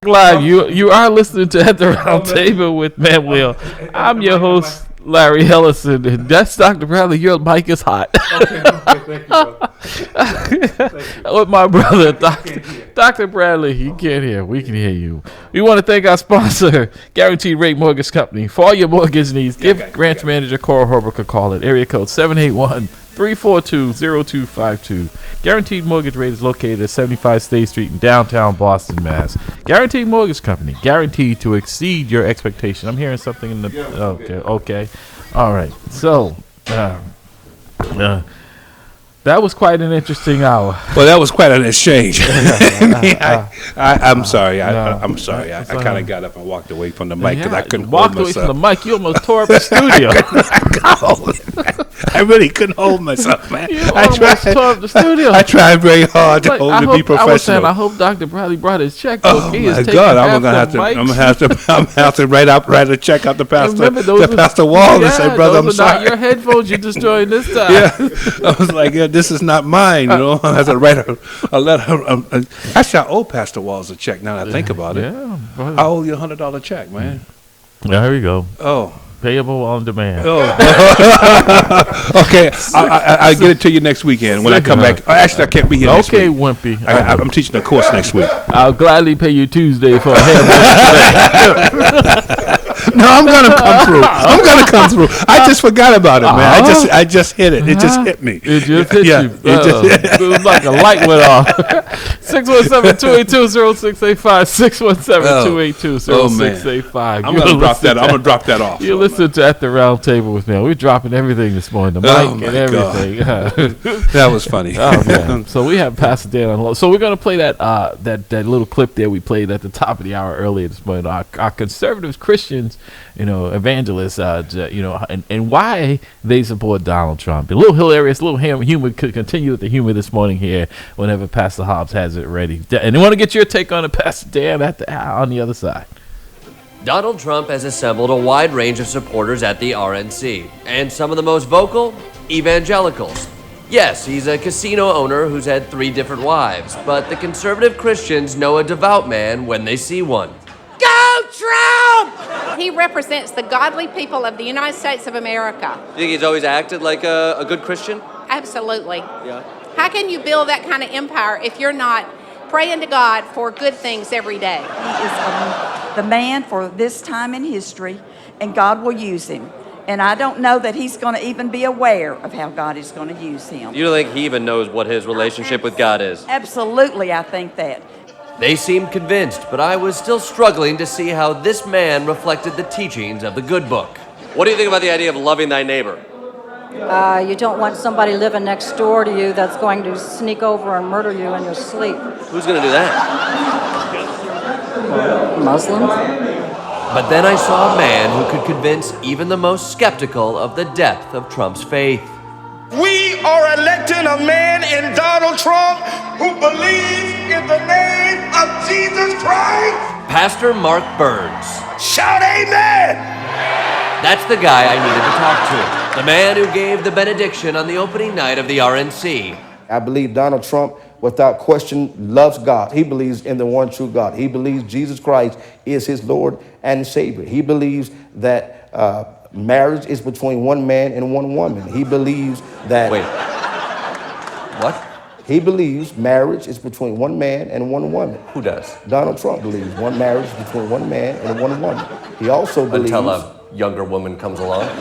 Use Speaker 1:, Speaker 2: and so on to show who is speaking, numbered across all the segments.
Speaker 1: Live. You are listening to At the Round Table with Manuel. I'm your host, Larry Ellison, and that's Dr. Bradley. Your mic is hot.
Speaker 2: Okay, thank you, bro. Thank you.
Speaker 1: With my brother, Dr. Bradley. You can't hear. We can hear you. We want to thank our sponsor, Guaranteed Rate Mortgage Company. For all your mortgage needs, give branch manager Cora Horbuck a call at area code 781-342-0252. Guaranteed Mortgage Rate is located at 75 State Street in downtown Boston, Mass. Guaranteed Mortgage Company, guaranteed to exceed your expectation. I'm hearing something in the... Okay. All right. So, that was quite an interesting hour.
Speaker 2: Well, that was quite an exchange. I'm sorry. I'm sorry. I kind of got up and walked away from the mic because I couldn't hold myself.
Speaker 1: Walked away from the mic. You almost tore up the studio.
Speaker 2: I really couldn't hold myself, man.
Speaker 1: You almost tore up the studio.
Speaker 2: I tried very hard to be professional.
Speaker 1: I hope Dr. Bradley brought his checkbook.
Speaker 2: Oh my God! I'm gonna have to write a check out to Pastor Wall and say, brother, I'm sorry.
Speaker 1: Not your headphones. You're destroying this time.
Speaker 2: Yeah, I was like, this is not mine. You know, I have to write a letter. Actually, I owe Pastor Walls a check. Now that I think about it,
Speaker 1: Yeah,
Speaker 2: I owe you $100 check, man.
Speaker 1: There we go.
Speaker 2: Oh.
Speaker 1: Payable on demand.
Speaker 2: Oh. Okay, I'll get it to you next weekend when I come back. Actually, I can't be here next week.
Speaker 1: Okay, Wimpy.
Speaker 2: I'm teaching a course next week.
Speaker 1: I'll gladly pay you Tuesday for a hamburger.
Speaker 2: No, I'm gonna come through. I just forgot about it, man. I just hit it. It just hit me.
Speaker 1: It just hit you. It was like a light went off. 617-282-0685. 617-282-0685.
Speaker 2: I'm gonna drop that off.
Speaker 1: You listen to At the Round Table with me. We're dropping everything this morning. The mic and everything.
Speaker 2: That was funny.
Speaker 1: Oh, man. So we have Pastor Dan on. So we're gonna play that little clip there we played at the top of the hour earlier this morning. Our conservative Christians, evangelists, and why they support Donald Trump. A little hilarious, a little humor. Could continue with the humor this morning here whenever Pastor Hobbs has it ready. And they want to get your take on it, Pastor Dan, on the other side.
Speaker 3: Donald Trump has assembled a wide range of supporters at the RNC, and some of the most vocal, evangelicals. Yes, he's a casino owner who's had 3 different wives, but the conservative Christians know a devout man when they see one.
Speaker 4: Go Trump! He represents the godly people of the United States of America.
Speaker 3: You think he's always acted like a good Christian?
Speaker 4: Absolutely.
Speaker 3: Yeah.
Speaker 4: How can you build that kind of empire if you're not praying to God for good things every day?
Speaker 5: He is the man for this time in history, and God will use him. And I don't know that he's going to even be aware of how God is going to use him.
Speaker 3: You don't think he even knows what his relationship with God is?
Speaker 5: Absolutely, I think that.
Speaker 3: They seemed convinced, but I was still struggling to see how this man reflected the teachings of the good book. What do you think about the idea of loving thy neighbor?
Speaker 6: You don't want somebody living next door to you that's going to sneak over and murder you in your sleep.
Speaker 3: Who's going to do that?
Speaker 6: Muslims?
Speaker 3: But then I saw a man who could convince even the most skeptical of the depth of Trump's faith.
Speaker 7: We are electing a man in Donald Trump who believes in the name of Jesus Christ.
Speaker 3: Pastor Mark Burns.
Speaker 7: Shout amen!
Speaker 3: That's the guy I needed to talk to. The man who gave the benediction on the opening night of the RNC.
Speaker 8: I believe Donald Trump, without question, loves God. He believes in the one true God. He believes Jesus Christ is his Lord and Savior. He believes that marriage is between one man and one woman. He believes that...
Speaker 3: Wait. What?
Speaker 8: He believes marriage is between one man and one woman.
Speaker 3: Who does?
Speaker 8: Donald Trump believes marriage is between one man and one woman. He also believes...
Speaker 3: Until a younger woman comes along?
Speaker 8: No.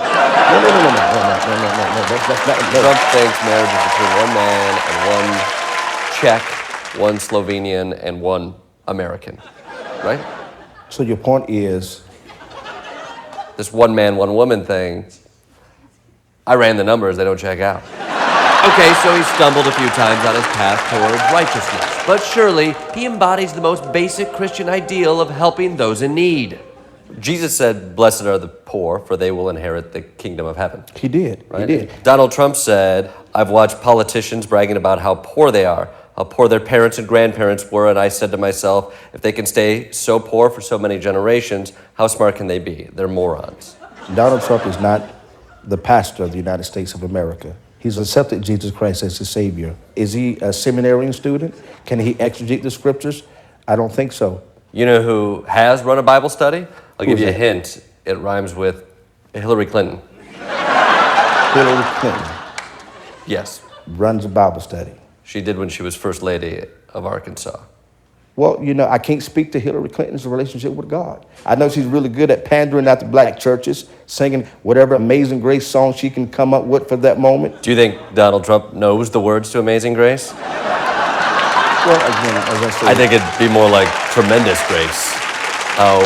Speaker 3: Trump thinks marriage is between one man and one Czech, one Slovenian, and one American, right?
Speaker 8: So your point is...
Speaker 3: This one man, one woman thing, I ran the numbers, they don't check out. Okay, so he stumbled a few times on his path towards righteousness, but surely he embodies the most basic Christian ideal of helping those in need. Jesus said, "Blessed are the poor, for they will inherit the kingdom of heaven."
Speaker 8: He did, right? He did.
Speaker 3: Donald Trump said, "I've watched politicians bragging about how poor they are, how poor their parents and grandparents were, and I said to myself, if they can stay so poor for so many generations, how smart can they be? They're morons."
Speaker 8: Donald Trump is not the pastor of the United States of America. He's accepted Jesus Christ as his Savior. Is he a seminary student? Can he exegete the scriptures? I don't think so.
Speaker 3: You know who has run a Bible study? I'll give
Speaker 8: Who's
Speaker 3: you a
Speaker 8: that?
Speaker 3: hint. It rhymes with Hillary Clinton.
Speaker 8: Hillary Clinton
Speaker 3: Yes,
Speaker 8: runs a Bible study.
Speaker 3: she did when she was First Lady of Arkansas.
Speaker 8: Well, I can't speak to Hillary Clinton's relationship with God. I know she's really good at pandering at the black churches, singing whatever Amazing Grace song she can come up with for that moment.
Speaker 3: Do you think Donald Trump knows the words to Amazing Grace?
Speaker 8: Well, again, as I said,
Speaker 3: I think it'd be more like Tremendous Grace. How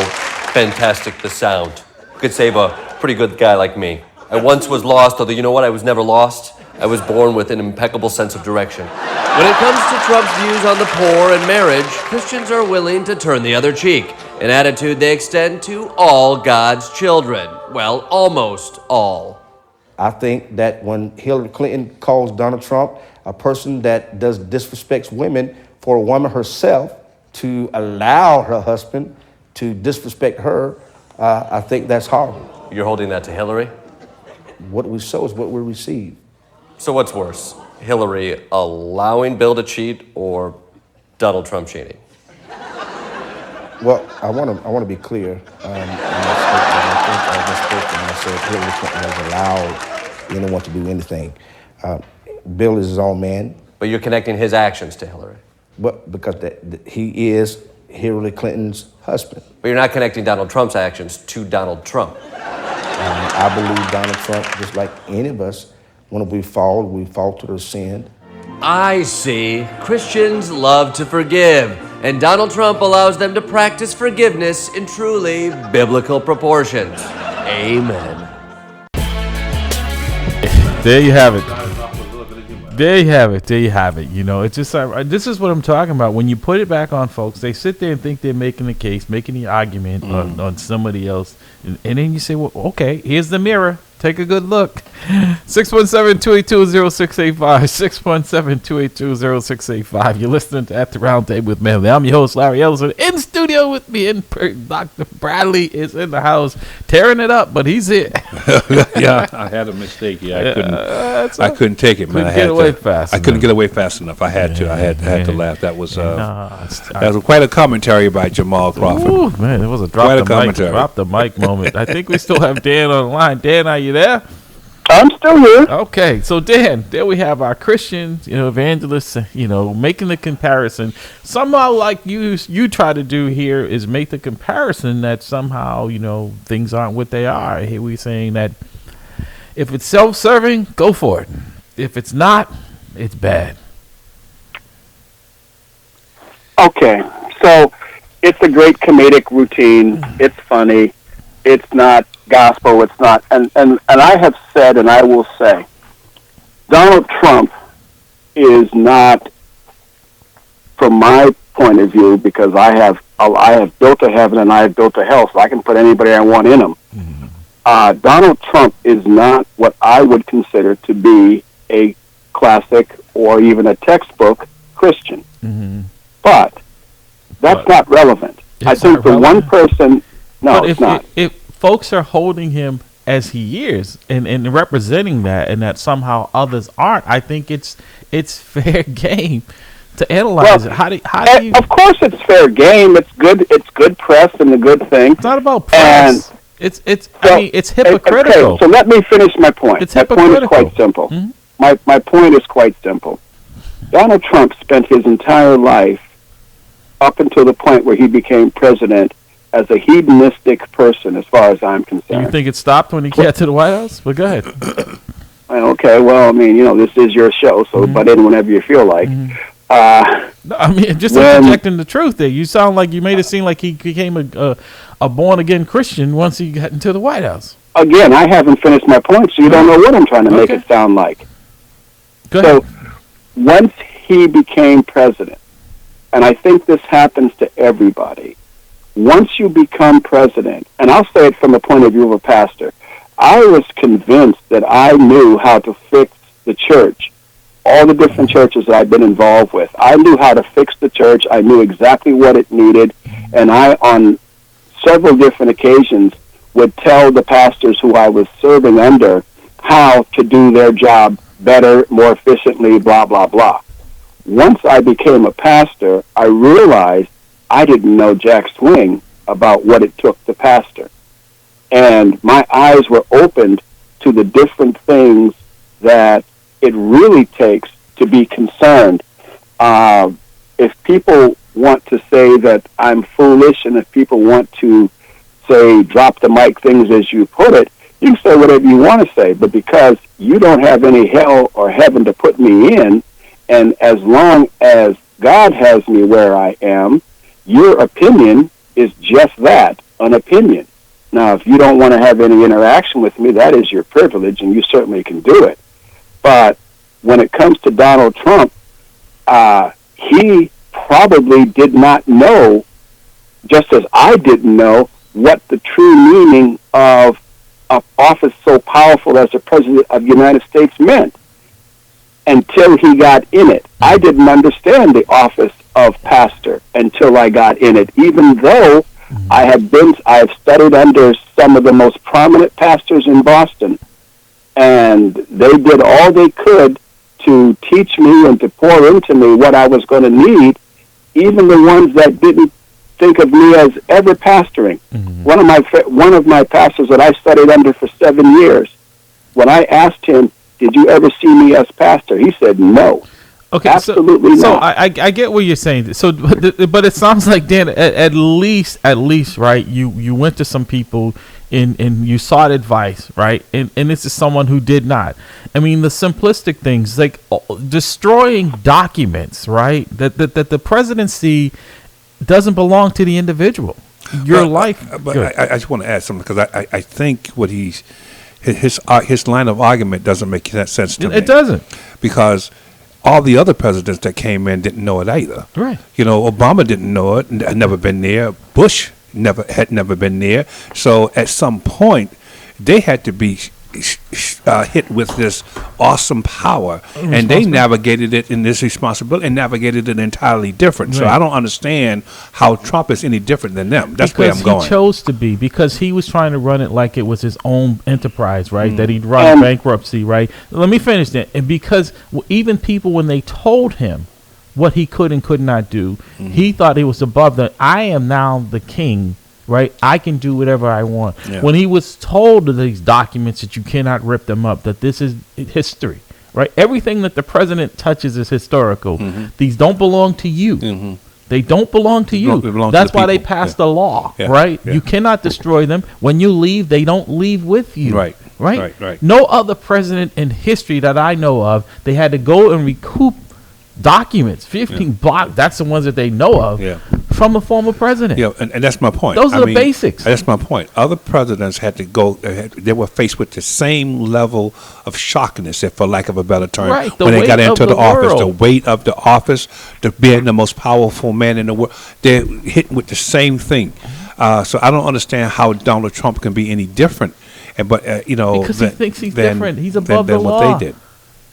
Speaker 3: fantastic the sound. Could save a pretty good guy like me. I once was lost, although you know what? I was never lost. I was born with an impeccable sense of direction. When it comes to Trump's views on the poor and marriage, Christians are willing to turn the other cheek, an attitude they extend to all God's children. Well, almost all.
Speaker 8: I think that when Hillary Clinton calls Donald Trump a person that disrespects women, for a woman herself to allow her husband to disrespect her, I think that's horrible.
Speaker 3: You're holding that to Hillary?
Speaker 8: What we sow is what we receive.
Speaker 3: So what's worse, Hillary allowing Bill to cheat or Donald Trump cheating?
Speaker 8: Well, I want to be clear. I misspoke when I said Hillary Clinton has allowed anyone to do anything. Bill is his own man.
Speaker 3: But you're connecting his actions to Hillary.
Speaker 8: But because he is Hillary Clinton's husband.
Speaker 3: But you're not connecting Donald Trump's actions to Donald Trump.
Speaker 8: I believe Donald Trump, just like any of us, when we fall to their sin.
Speaker 3: I see. Christians love to forgive, and Donald Trump allows them to practice forgiveness in truly biblical proportions. Amen.
Speaker 1: There you have it. There you have it. There you have it. It's just this is what I'm talking about. When you put it back on folks, they sit there and think they're making the case, making the argument on somebody else, and then you say, "Well, okay, here's the mirror. Take a good look." 617-282-0685. 617-282-0685. You're listening to At the Round Table with Manley. I'm your host, Larry Ellison. In studio with me, Dr. Bradley is in the house, tearing it up, but he's here.
Speaker 2: Yeah, I had a mistake. Yeah, I couldn't take it, man.
Speaker 1: Fast
Speaker 2: I couldn't get away fast enough. I had to. I had to laugh. That was quite a commentary by Jamal Crawford.
Speaker 1: Ooh, man, it was a drop the mic moment. I think we still have Dan on the line. Dan, are you there?
Speaker 9: I'm still here.
Speaker 1: Okay, so Dan, there we have our Christians, evangelists, making the comparison. Somehow, like you try to do here, is make the comparison that somehow, things aren't what they are. Here we're saying that if it's self-serving, go for it. If it's not, it's bad.
Speaker 9: Okay, so it's a great comedic routine. It's funny. It's not gospel. It's not. And I have said, and I will say, Donald Trump is not, from my point of view, because I have built a heaven and I have built a hell, so I can put anybody I want in them. Mm-hmm. Donald Trump is not what I would consider to be a classic or even a textbook Christian. Mm-hmm. But that's not relevant. I think the one person... No,
Speaker 1: but
Speaker 9: it's not.
Speaker 1: If folks are holding him as he is and representing that, and that somehow others aren't, I think it's fair game to analyze it. How do you?
Speaker 9: Of course, it's fair game. It's good. It's good press and a good thing.
Speaker 1: It's not about press. It's hypocritical.
Speaker 9: Okay, so let me finish my point.
Speaker 1: It's
Speaker 9: my point is quite
Speaker 1: hypocritical.
Speaker 9: simple. Mm-hmm. My point is quite simple. Donald Trump spent his entire life, up until the point where he became president, as a hedonistic person, as far as I'm concerned.
Speaker 1: You think it stopped when he got to the White House? Well, go ahead.
Speaker 9: Okay, well, I mean, this is your show, so butt in whenever you feel like.
Speaker 1: Just interjecting the truth there. You sound like you made it seem like he became a born-again Christian once he got into the White House.
Speaker 9: Again, I haven't finished my point, so you don't know what I'm trying to make it sound like.
Speaker 1: Go ahead.
Speaker 9: So, once he became president, and I think this happens to everybody, once you become president, and I'll say it from the point of view of a pastor, I was convinced that I knew how to fix the church, all the different churches that I've been involved with. I knew how to fix the church. I knew exactly what it needed, and I, on several different occasions, would tell the pastors who I was serving under how to do their job better, more efficiently, blah, blah, blah. Once I became a pastor, I realized I didn't know jack swing about what it took to pastor. And my eyes were opened to the different things that it really takes to be concerned. If people want to say that I'm foolish, and if people want to say drop the mic things as you put it, you can say whatever you want to say, but because you don't have any hell or heaven to put me in, and as long as God has me where I am, your opinion is just that, an opinion. Now, if you don't want to have any interaction with me, that is your privilege, and you certainly can do it. But when it comes to Donald Trump, he probably did not know, just as I didn't know, what the true meaning of an office so powerful as the President of the United States meant until he got in it. I didn't understand the office of pastor until I got in it, even though I have studied under some of the most prominent pastors in Boston, and they did all they could to teach me and to pour into me what I was going to need, even the ones that didn't think of me as ever pastoring. One of my pastors that I studied under for 7 years, when I asked him, "Did you ever see me as pastor?" he said, "No."
Speaker 1: Okay,
Speaker 9: absolutely not.
Speaker 1: So I get what you're saying. So, but it sounds like, Dan, at least, right? You went to some people and you sought advice, right? And this is someone who did not. I mean, the simplistic things like destroying documents, right? That the presidency doesn't belong to the individual. Your life.
Speaker 2: But I just want to add something, because I think what his line of argument doesn't make sense to me.
Speaker 1: It doesn't,
Speaker 2: because all the other presidents that came in didn't know it either.
Speaker 1: Right.
Speaker 2: You know, Obama didn't know it, had never been there. Bush had never been there. So at some point, they had to be hit with this awesome power, and they navigated it in this responsibility and navigated it entirely different. Right. So I don't understand how Trump is any different than them. That's where I'm going.
Speaker 1: He chose to be, because he was trying to run it like it was his own enterprise, right? That he'd run bankruptcy, right? Let me finish that. And because even people, when they told him what he could and could not do, he thought he was above the, I am now the king, right? I can do whatever I want. Yeah. When he was told of these documents that you cannot rip them up, that this is history, right? Everything that the president touches is historical. These don't belong to you. They don't belong to you. That's why they passed the law, right? Yeah. You cannot destroy them. When you leave, they don't leave with you. Right. No other president in history that I know of, they had to go and recoup documents, 15 blocks. That's the ones that they know of from a former president.
Speaker 2: Yeah, and that's my point.
Speaker 1: Those are the basics.
Speaker 2: That's my point. Other presidents had to go. They were faced with the same level of shockness, for lack of a better term, when they got into the office. The weight of the office, the being the most powerful man in the world, they're hit with the same thing. So I don't understand how Donald Trump can be any different. But you know,
Speaker 1: because he thinks he's different. He's above the law.
Speaker 2: What they did.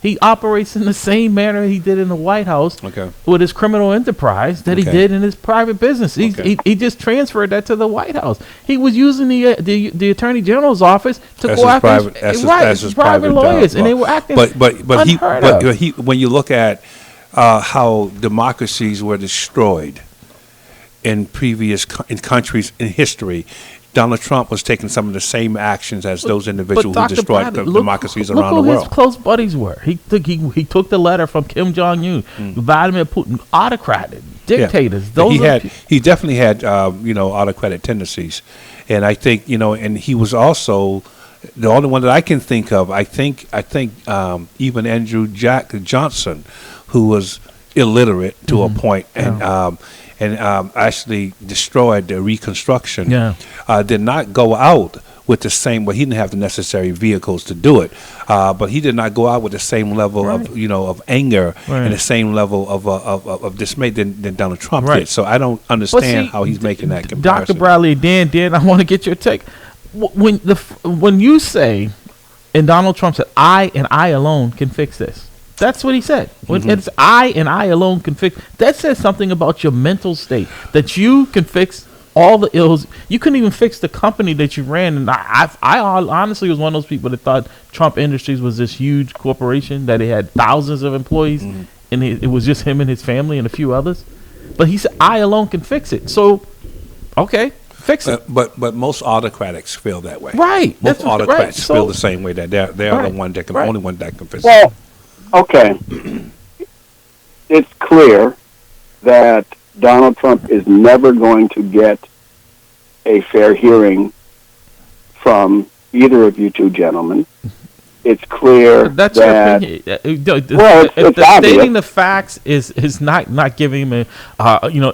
Speaker 1: He operates in the same manner he did in the White House with his criminal enterprise that he did in his private business. He just transferred that to the White House. He was using the Attorney General's office to go after his private lawyers, and they were acting unheard of.
Speaker 2: When you look at how democracies were destroyed in previous countries in history, Donald Trump was taking some of the same actions as those individuals who destroyed democracies around the world.
Speaker 1: Look who his close buddies were. He took the letter from Kim Jong-un, Vladimir Putin, autocratic dictators.
Speaker 2: He definitely had autocratic tendencies, and I think and he was also the only one that I can think of. I think even Andrew Jack Johnson, who was illiterate to a point, and actually destroyed the Reconstruction, did not go out with the same, he didn't have the necessary vehicles to do it, but he did not go out with the same level of anger and the same level of dismay than Donald Trump did. So I don't understand how he's making that comparison.
Speaker 1: Dr. Bradley, Dan, I want to get your take. When you say, and Donald Trump said, I and I alone can fix this. That's what he said. When it's I and I alone can fix. That says something about your mental state, that you can fix all the ills. You couldn't even fix the company that you ran. And I honestly was one of those people that thought Trump Industries was this huge corporation that it had thousands of employees, and it was just him and his family and a few others. But he said, I alone can fix it. So, okay, fix it.
Speaker 2: But most autocrats feel that way.
Speaker 1: Right.
Speaker 2: Most
Speaker 1: That's right.
Speaker 2: autocrats
Speaker 1: So-
Speaker 2: feel the same way, that they're
Speaker 1: Right.
Speaker 2: the one that can
Speaker 1: Right.
Speaker 2: only one that can fix it.
Speaker 9: Well, okay. It's clear that Donald Trump is never going to get a fair hearing from either of you two gentlemen. It's clear
Speaker 1: That's
Speaker 9: that
Speaker 1: your opinion.
Speaker 9: Well,
Speaker 1: If
Speaker 9: it's
Speaker 1: the
Speaker 9: obvious.
Speaker 1: stating the facts is not giving him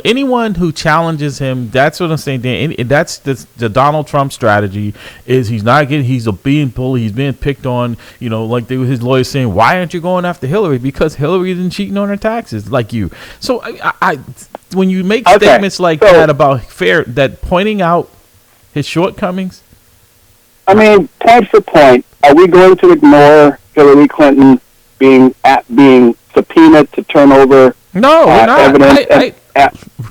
Speaker 1: anyone who challenges him. That's what I'm saying, Dan. That's the Donald Trump strategy. Is he's not getting, he's being bullied, he's being picked on. Like his lawyers saying, why aren't you going after Hillary? Because Hillary isn't cheating on her taxes like you. So I when you make
Speaker 9: Okay,
Speaker 1: statements like
Speaker 9: so-
Speaker 1: that about that pointing out his shortcomings.
Speaker 9: I mean, point for point, are we going to ignore Hillary Clinton being subpoenaed to turn over
Speaker 1: No, we're not.
Speaker 9: evidence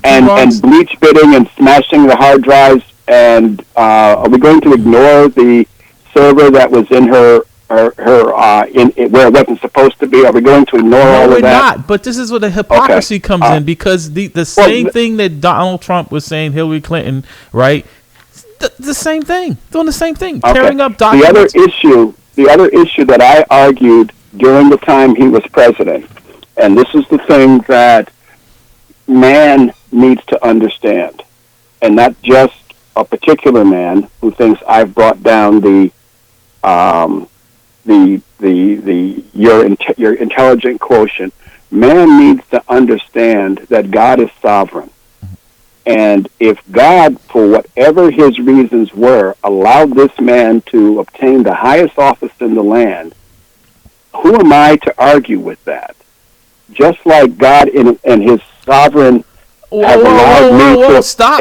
Speaker 9: and bleach bidding and smashing the hard drives? And are we going to ignore the server that was in her where it wasn't supposed to be? Are we going to ignore all
Speaker 1: No, we're
Speaker 9: of that?
Speaker 1: not. But this is where the hypocrisy comes in, because the same thing that Donald Trump was saying, Hillary Clinton, right? The same thing, doing the same thing, tearing up documents.
Speaker 9: The other issue that I argued during the time he was president, and this is the thing that man needs to understand, and not just a particular man who thinks I've brought down your intelligent quotient. Man needs to understand that God is sovereign. And if God, for whatever his reasons were, allowed this man to obtain the highest office in the land, who am I to argue with that? Just like God in his sovereign has allowed me to...
Speaker 1: Stop.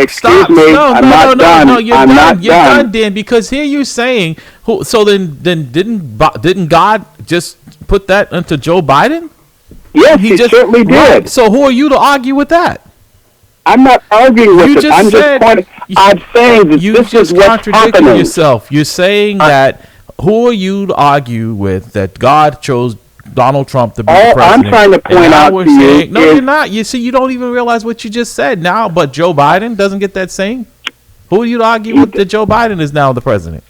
Speaker 9: No,
Speaker 1: I'm not done. You're done, Dan, because here you're saying, then didn't God just put that into Joe Biden?
Speaker 9: Yes, he certainly did.
Speaker 1: Right. So who are you to argue with that?
Speaker 9: I'm not arguing with it. I'm just pointing. I'm saying that this is what's happening.
Speaker 1: Yourself. You're saying that who are you to argue with that God chose Donald Trump to be the president?
Speaker 9: I'm trying to point out to you.
Speaker 1: No, you're not. You see, you don't even realize what you just said now. But Joe Biden doesn't get that same. Who are you to argue with that Joe Biden is now the president?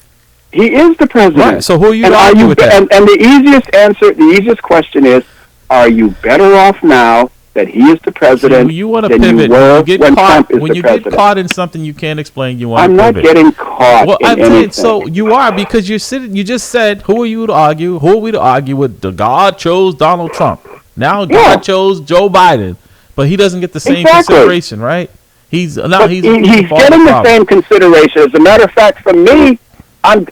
Speaker 9: He is the president.
Speaker 1: Right. So who are you to argue with that?
Speaker 9: And the easiest question is, are you better off now that he is the president
Speaker 1: you want to
Speaker 9: than
Speaker 1: pivot.
Speaker 9: you were when Trump is
Speaker 1: when
Speaker 9: the
Speaker 1: you
Speaker 9: president?
Speaker 1: get caught in something you can't explain, you want
Speaker 9: I'm
Speaker 1: to
Speaker 9: not
Speaker 1: pivot.
Speaker 9: getting caught
Speaker 1: Well,
Speaker 9: in
Speaker 1: I'm
Speaker 9: anything.
Speaker 1: saying, so you are, because you're sitting. You just said, who are you to argue? Who are we to argue with? The God chose Donald Trump. Now God chose Joe Biden, but he doesn't get the same consideration, right? He's getting
Speaker 9: the same consideration. As a matter of fact, for me, I'm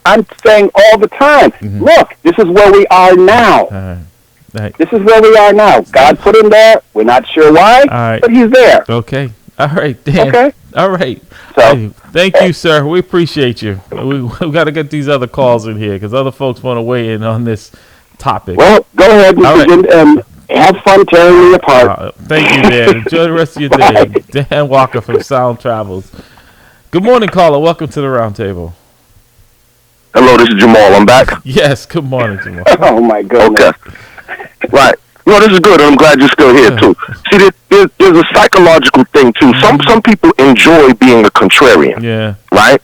Speaker 9: saying all the time, look, this is where we are now. This is where we are now. God put him there. We're not sure why, but he's there.
Speaker 1: Okay. All right, Dan.
Speaker 9: Okay.
Speaker 1: All right.
Speaker 9: So,
Speaker 1: thank you, sir. We appreciate you. We got to get these other calls in here because other folks want to weigh in on this topic.
Speaker 9: Well, go ahead and have fun tearing me apart.
Speaker 1: Thank you, Dan. Enjoy the rest of your day. Dan Walker from Sound Travels. Good morning, caller. Welcome to the roundtable.
Speaker 10: Hello, this is Jamal. I'm back.
Speaker 1: Yes, good morning, Jamal.
Speaker 9: Oh, my goodness.
Speaker 10: Okay. Right. No, this is good, and I'm glad you're still here, too. See, there's a psychological thing, too. Some people enjoy being a contrarian.
Speaker 1: Yeah.
Speaker 10: Right?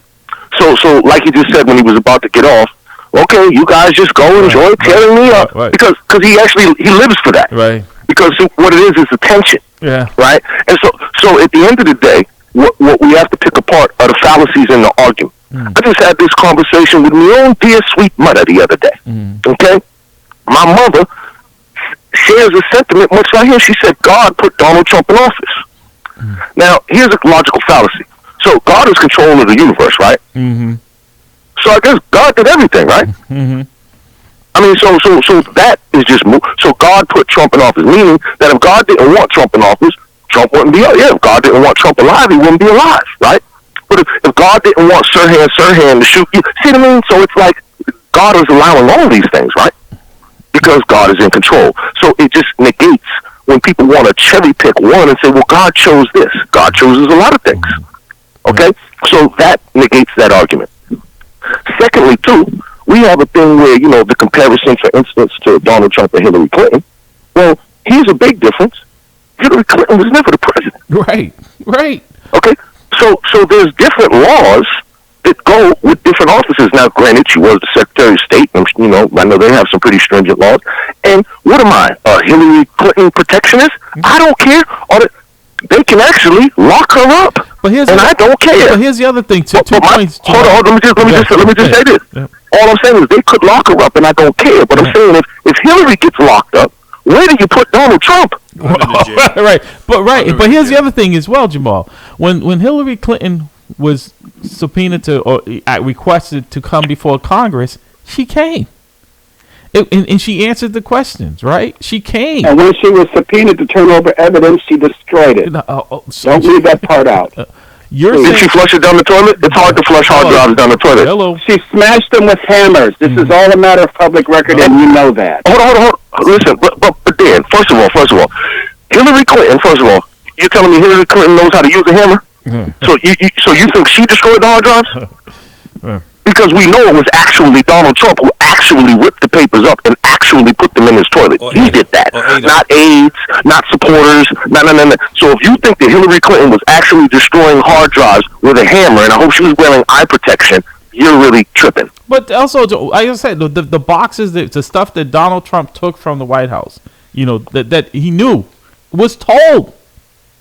Speaker 10: So like he just said when he was about to get off, okay, you guys just go enjoy tearing me up.
Speaker 1: Right.
Speaker 10: Because he lives for that.
Speaker 1: Right.
Speaker 10: Because what it is attention.
Speaker 1: Yeah.
Speaker 10: Right? And so at the end of the day, what we have to pick apart are the fallacies in the argument. I just had this conversation with my own dear sweet mother the other day. Okay? My mother shares a sentiment much like him. She said God put Donald Trump in office. Now, here's a logical fallacy. So God is control of the universe, right? So I guess God did everything, right? I mean, so that is just so God put Trump in office, meaning that if God didn't want Trump in office, Trump wouldn't be. Yeah, if God didn't want Trump alive, he wouldn't be alive, right? But if God didn't want Sirhan to shoot you, see what I mean? So it's like God is allowing all these things, right? Because God is in control. So it just negates when people want to cherry pick one and say, well, God chose this. God chooses a lot of things. Okay? So that negates that argument. Secondly, too, we have a thing where, the comparison, for instance, to Donald Trump and Hillary Clinton. Well, here's a big difference. Hillary Clinton was never the president.
Speaker 1: Right.
Speaker 10: Okay, so there's different laws that go with different offices. Now, granted, she was the Secretary of State, and I know they have some pretty stringent laws. And what am I, a Hillary Clinton protectionist? I don't care. They can actually lock her up, I don't care.
Speaker 1: But here's the other thing. Two points.
Speaker 10: Hold on. Let me just say this. Yeah. All I'm saying is they could lock her up, and I don't care. But I'm saying if Hillary gets locked up, where do you put Donald Trump?
Speaker 1: Right. But here's the other thing as well, Jamal. When Hillary Clinton was subpoenaed or requested to come before Congress, she came. And she answered the questions, right? She came.
Speaker 9: And when she was subpoenaed to turn over evidence, she destroyed it. Don't leave that part out.
Speaker 10: Did she flush it down the toilet? It's hard to flush hard drives down the toilet.
Speaker 1: Hello.
Speaker 9: She smashed them with hammers. This is all a matter of public record, and you know that.
Speaker 10: Hold on. Listen, but Dan, first of all, Hillary Clinton, first of all, you're telling me Hillary Clinton knows how to use a hammer? So you think she destroyed the hard drives? Because we know it was actually Donald Trump who actually ripped the papers up and actually put them in his toilet. He did that. Not aides, not supporters, no. So if you think that Hillary Clinton was actually destroying hard drives with a hammer, and I hope she was wearing eye protection, you're really tripping. But
Speaker 1: also, like I said, the boxes, the stuff that Donald Trump took from the White House, that he knew, was told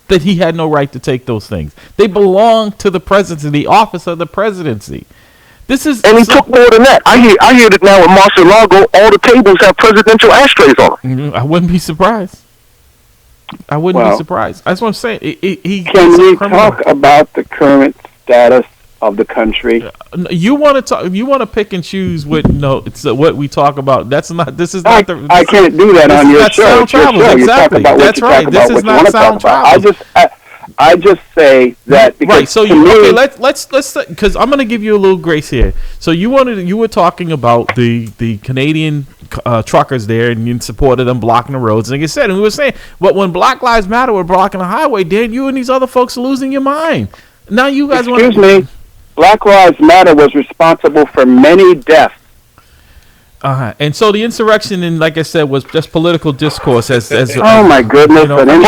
Speaker 1: that he had no right to take those things. They belong to the presidency, the office of the presidency.
Speaker 10: And he took more than that. I hear that now at Mar-a-Lago, all the tables have presidential ashtrays on them.
Speaker 1: I wouldn't be surprised. I wouldn't be surprised. That's what I'm saying.
Speaker 9: Can we talk about the current status of the country?
Speaker 1: You want to talk? You want to pick and choose what we talk about? That's not. This is not the.
Speaker 9: I can't do that on your show. It's your show.
Speaker 1: Exactly. That's right. This is not sound travel.
Speaker 9: I just say that because
Speaker 1: right. So let's because I'm going to give you a little grace here. So you were talking about the Canadian truckers there and you supported them blocking the roads. Like I said, and we were saying, but when Black Lives Matter were blocking the highway, Dan, you and these other folks are losing your mind. Now you guys want
Speaker 9: Excuse me. Black Lives Matter was responsible for many deaths.
Speaker 1: And so the insurrection, and like I said, was just political discourse.
Speaker 9: Oh my goodness!
Speaker 10: Hold on.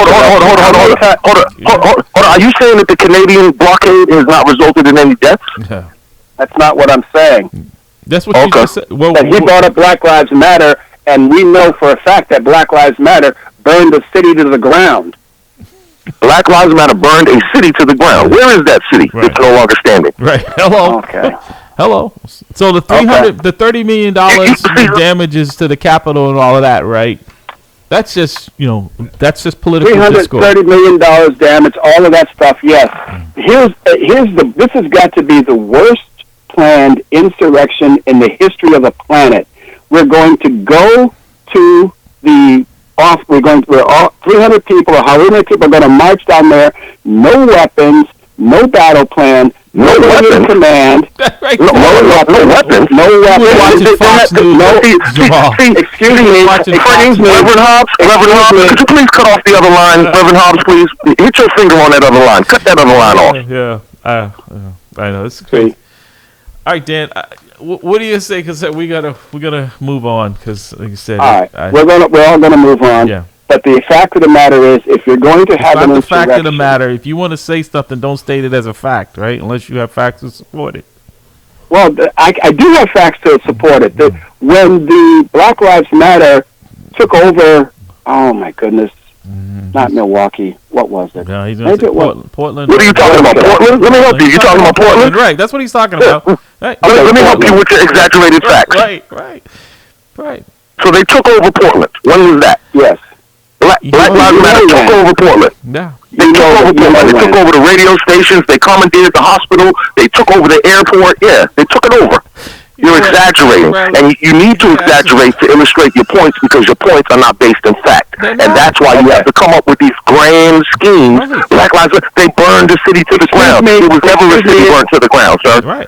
Speaker 10: Are you saying that the Canadian blockade has not resulted in any deaths?
Speaker 1: Yeah.
Speaker 9: That's not what I'm saying.
Speaker 1: That's what you just said.
Speaker 9: He brought up Black Lives Matter, and we know for a fact that Black Lives Matter burned the city to the ground.
Speaker 10: Black Lives Matter burned a city to the ground. Where is that city? Right. It's no longer standing.
Speaker 1: Right. Hello.
Speaker 9: Okay.
Speaker 1: Hello. So the $30 million in damages to the Capitol and all of that, right? That's just political discourse.
Speaker 9: $330 million damage, all of that stuff. Yes. This has got to be the worst planned insurrection in the history of the planet. We're going to go to we're 300 people or however many people are going to march down there. No weapons, no battle plan. No weapons. Command.
Speaker 10: Right. No weapons.
Speaker 9: No weapons. Excuse me.
Speaker 10: Reverend Hobbs, could you please cut off the other line? Reverend Hobbs, please. Hit your finger on that other line. Cut that other line off.
Speaker 1: Yeah. I know. This is crazy. All right, Dan. What do you say? Because we gotta move on. Because like you said,
Speaker 9: all right, we're all gonna move on.
Speaker 1: Yeah.
Speaker 9: But the fact of the matter is, if you're going to have an insurrection...
Speaker 1: the fact of the matter. If you want to say something, don't state it as a fact, right? Unless you have facts to support it.
Speaker 9: Well, I do have facts to support it. When the Black Lives Matter took over... Oh, my goodness. Not Milwaukee. What was it?
Speaker 1: No, he's going to say Portland.
Speaker 10: What are you talking about, Portland? Let me help you. You talking about Portland?
Speaker 1: Right, that's what he's talking about. Right.
Speaker 10: Okay, let me help you with your exaggerated facts.
Speaker 1: Right.
Speaker 10: So they took over Portland. When was that?
Speaker 9: Yes.
Speaker 10: Black Lives Matter took over Portland.
Speaker 1: Yeah.
Speaker 10: They took over Portland. They took over the radio stations. They commandeered the hospital. They took over the airport. Yeah, they took it over. You're exaggerating. And you need to exaggerate to illustrate your points because your points are not based in fact. And that's why you have to come up with these grand schemes. Black Lives Matter, they burned the city to the ground. It was never a city burned to the ground, sir.
Speaker 1: Right.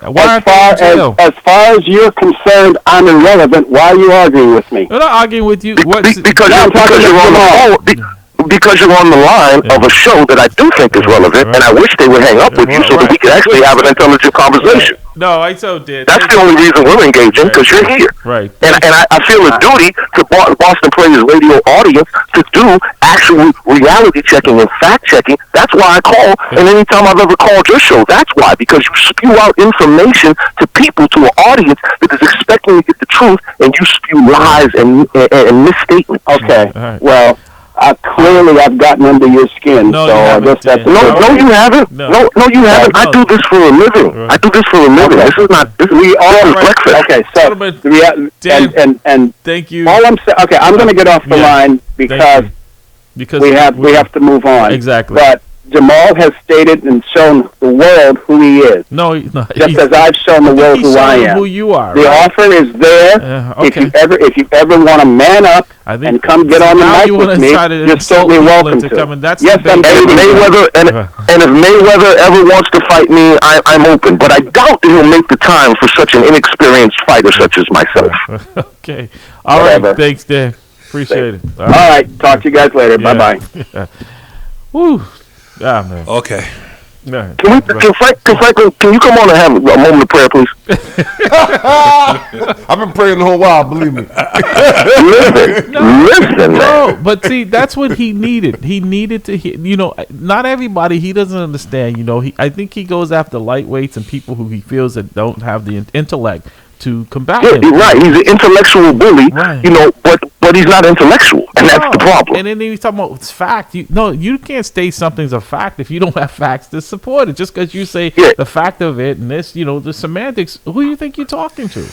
Speaker 9: As far as you're concerned, I'm irrelevant. Why are you arguing with me?
Speaker 1: I'm not arguing with you.
Speaker 10: Because you're on the line of a show that I do think is relevant, and I wish they would hang up with you so that we could actually have an intelligent conversation.
Speaker 1: No, I so did.
Speaker 10: That's the only reason we're engaging, because you're here.
Speaker 1: Right.
Speaker 10: And I feel a duty to Boston Players radio audience to do actual reality checking and fact checking. That's why I call, and anytime I've ever called your show, that's why, because you spew out information to people, to an audience that is expecting to get the truth, and you spew lies and misstatements.
Speaker 9: Okay.
Speaker 1: Right.
Speaker 9: Well, clearly I've gotten under your skin,
Speaker 1: No,
Speaker 9: so
Speaker 1: you
Speaker 9: I
Speaker 1: haven't,
Speaker 9: guess that's
Speaker 1: Dan.
Speaker 10: No, you haven't.
Speaker 1: No.
Speaker 10: No, you haven't. I do this for a living.
Speaker 1: Right.
Speaker 10: I do this for a living.
Speaker 9: Okay.
Speaker 10: This is not. We all
Speaker 1: Right.
Speaker 10: breakfast.
Speaker 9: Okay, so
Speaker 1: Gentlemen, Dan,
Speaker 9: and
Speaker 1: Thank you.
Speaker 9: all I'm saying. Okay, I'm going to get off the
Speaker 1: Yeah.
Speaker 9: line because
Speaker 1: Because
Speaker 9: we have to move on.
Speaker 1: Exactly.
Speaker 9: But Jamal has stated and shown the world who he is,
Speaker 1: no,
Speaker 9: just as I've shown the world
Speaker 1: he's
Speaker 9: who I
Speaker 1: showing
Speaker 9: am.
Speaker 1: who you are.
Speaker 9: The
Speaker 1: right?
Speaker 9: offer is there.
Speaker 1: Okay.
Speaker 9: If you ever want to man up
Speaker 1: I think
Speaker 9: and come get on the
Speaker 1: now
Speaker 9: mic
Speaker 1: you
Speaker 9: with
Speaker 1: wanna
Speaker 9: me,
Speaker 1: try to
Speaker 9: you're
Speaker 1: insult
Speaker 9: certainly
Speaker 1: people
Speaker 9: welcome
Speaker 1: into
Speaker 9: to.
Speaker 1: coming. That's
Speaker 9: Yes,
Speaker 1: the
Speaker 9: I'm
Speaker 1: big-
Speaker 10: And if
Speaker 9: doing that.
Speaker 10: Mayweather if Mayweather ever wants to fight me, I'm open. But I doubt that he'll make the time for such an inexperienced fighter such as myself.
Speaker 1: Okay. All right.
Speaker 9: Whatever.
Speaker 1: Thanks, Dan. Appreciate it.
Speaker 9: All right, talk to you guys later.
Speaker 1: Yeah.
Speaker 9: Bye-bye.
Speaker 1: Woo. Ah, man.
Speaker 2: Okay.
Speaker 1: All right.
Speaker 10: Can Franklin, can you come on and have a moment of prayer, please?
Speaker 11: I've been praying the whole while, believe me.
Speaker 10: Listen, man.
Speaker 1: No, but see, that's what he needed. He needed to hear, not everybody, he doesn't understand, I think he goes after lightweights and people who he feels that don't have the intellect to combat
Speaker 10: Yeah,
Speaker 1: him.
Speaker 10: you're right. He's an intellectual bully,
Speaker 1: Right.
Speaker 10: but he's not intellectual, and that's the problem.
Speaker 1: And then he's talking about it's fact. You can't state something's a fact if you don't have facts to support it. Just because you say the fact of it and this, the semantics, who do you think you're talking to?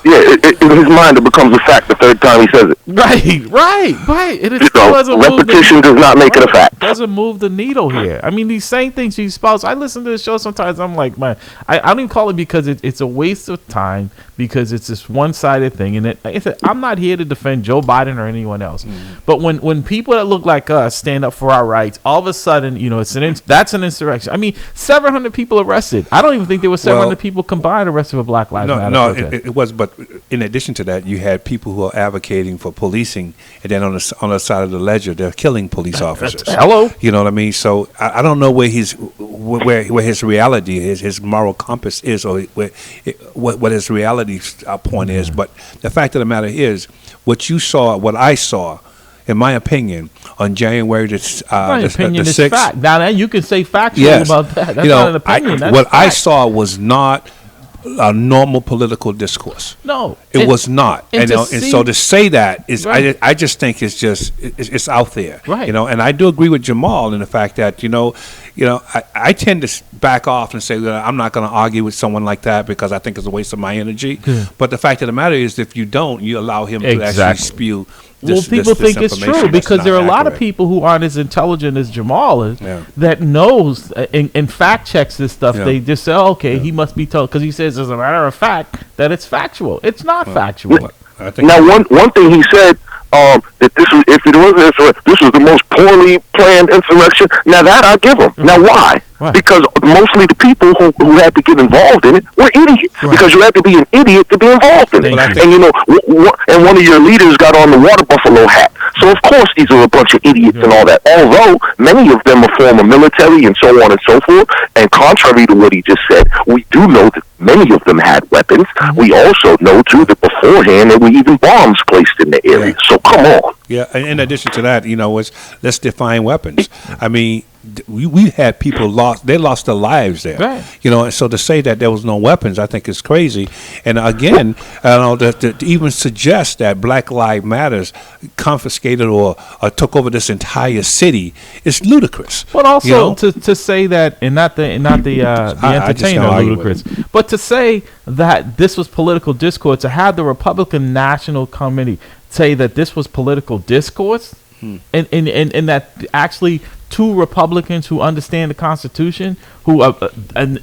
Speaker 10: Yeah, in his mind, it becomes a fact the third time he says it.
Speaker 1: Right. And it still doesn't
Speaker 10: repetition does not make it a fact.
Speaker 1: Doesn't move the needle here. I mean, these same things you espouse. I listen to the show sometimes. I'm like, man, I don't even call it because it's a waste of time because it's this one-sided thing. And I'm not here to defend Joe Biden or anyone else. But when people that look like us stand up for our rights, all of a sudden, that's an insurrection. I mean, 700 people arrested. I don't even think there were 700 people combined arrested for Black Lives Matter.
Speaker 2: No,
Speaker 1: protest.
Speaker 2: it was. But in addition to that, you had people who are advocating for policing, and then on the side of the ledger, they're killing police officers.
Speaker 1: Hello.
Speaker 2: You know what I mean? So I don't know where his reality is, his moral compass is, or what his reality point is. But the fact of the matter is, what I saw, in my opinion, on January the 6th.
Speaker 1: Fact. Now you can say factual about that. That's not an opinion. That's
Speaker 2: what
Speaker 1: fact.
Speaker 2: I saw was not a normal political discourse.
Speaker 1: No,
Speaker 2: it was not. And so to say that is,
Speaker 1: right.
Speaker 2: I just think it's out there.
Speaker 1: Right.
Speaker 2: And I do agree with Jamal in the fact that I tend to back off and say I'm not going to argue with someone like that because I think it's a waste of my energy. But the fact of the matter is, if you don't, you allow him to actually spew.
Speaker 1: People think it's true because there are a lot of people who aren't as intelligent as Jamal is that knows and fact checks this stuff. Yeah. They just say, he must be told because he says, as a matter of fact, that it's factual. It's not factual.
Speaker 10: Now, one thing he said that this was the most poorly planned insurrection. Now that I give him. Now why? Right. Because mostly the people who had to get involved in it were idiots. Right. Because you had to be an idiot to be involved in it. And one of your leaders got on the water buffalo hat. So of course these are a bunch of idiots and all that. Although many of them are former military and so on and so forth. And contrary to what he just said, we do know that many of them had weapons. Mm-hmm. We also know too that beforehand there were even bombs placed in the area. Yeah. So come on.
Speaker 2: Yeah. And in addition to that, let's define weapons. I mean, we had people lost their lives there.
Speaker 1: Right.
Speaker 2: And so to say that there was no weapons, I think is crazy. And again, to even suggest that Black Lives Matters confiscated or took over this entire city is ludicrous.
Speaker 1: But also to say that, and not the entertainer ludicrous, but to say that this was political discourse, to have the Republican National Committee say that this was political discourse, and that actually two Republicans who understand the Constitution, who are, and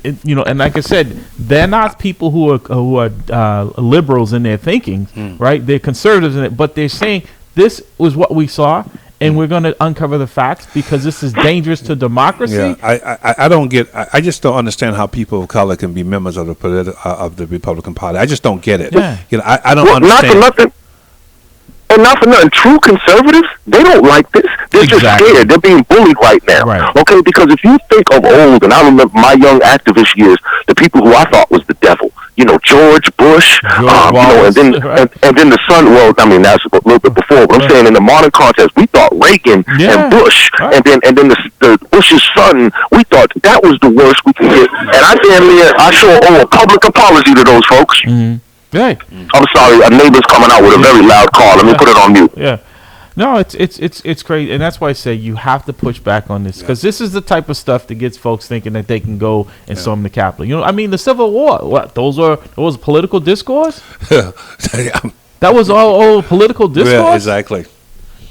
Speaker 1: like I said, they're not people who are liberals in their thinking, right? They're conservatives in it, but they're saying this was what we saw, and we're going to uncover the facts because this is dangerous to democracy.
Speaker 2: Yeah, I don't get. I just don't understand how people of color can be members of the Republican Party. I just don't get it.
Speaker 1: Yeah.
Speaker 2: I don't understand.
Speaker 10: And not for nothing, true conservatives, they don't like this. They're just scared. They're being bullied right now.
Speaker 1: Right.
Speaker 10: Okay, because if you think of old, and I remember my young activist years, the people who I thought was the devil, George Bush,
Speaker 1: Wallace,
Speaker 10: and then the son. Well, I mean that's a little bit before, but I'm saying in the modern context, we thought Reagan and Bush, and then the Bush's son. We thought that was the worst we could get, and I sure owe a public apology to those folks.
Speaker 1: Right.
Speaker 10: I'm sorry, a neighbor's coming out with a very loud car. Let me put it on mute.
Speaker 1: Yeah. No, it's crazy, and that's why I say you have to push back on this, because this is the type of stuff that gets folks thinking that they can go and storm the Capitol. I mean, the Civil War. What? Those was political discourse. That was all political discourse.
Speaker 2: Yeah, exactly.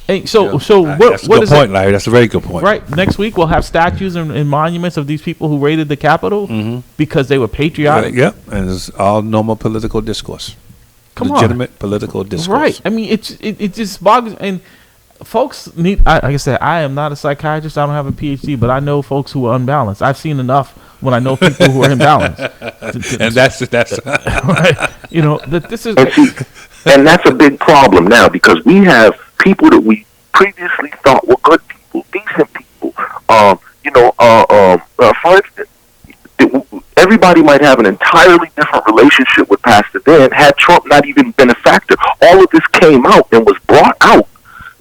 Speaker 1: Hey, so
Speaker 2: that's
Speaker 1: what
Speaker 2: a good
Speaker 1: is
Speaker 2: point,
Speaker 1: it?
Speaker 2: Larry. That's a very good point.
Speaker 1: Right. Next week we'll have statues and monuments of these people who raided the Capitol because they were patriotic.
Speaker 2: Yep, and it's all normal political discourse. Legitimate political discourse.
Speaker 1: Right. I mean, it just boggles. And folks need. Like I said, I am not a psychiatrist. I don't have a PhD, but I know folks who are unbalanced. I've seen enough when I know people who are imbalanced.
Speaker 2: And that's
Speaker 1: right. That this is.
Speaker 10: And that's a big problem now, because we have people that we previously thought were good people, decent people. For instance, everybody might have an entirely different relationship with Pastor Dan had Trump not even been a factor. All of this came out and was brought out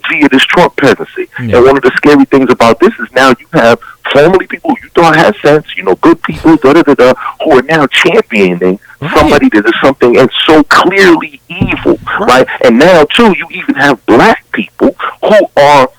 Speaker 10: via this Trump presidency. Yeah. And one of the scary things about this is now you have formerly people you thought had sense, good people, who are now championing somebody that is something and so clearly evil, right? And now, too, you even have black people who are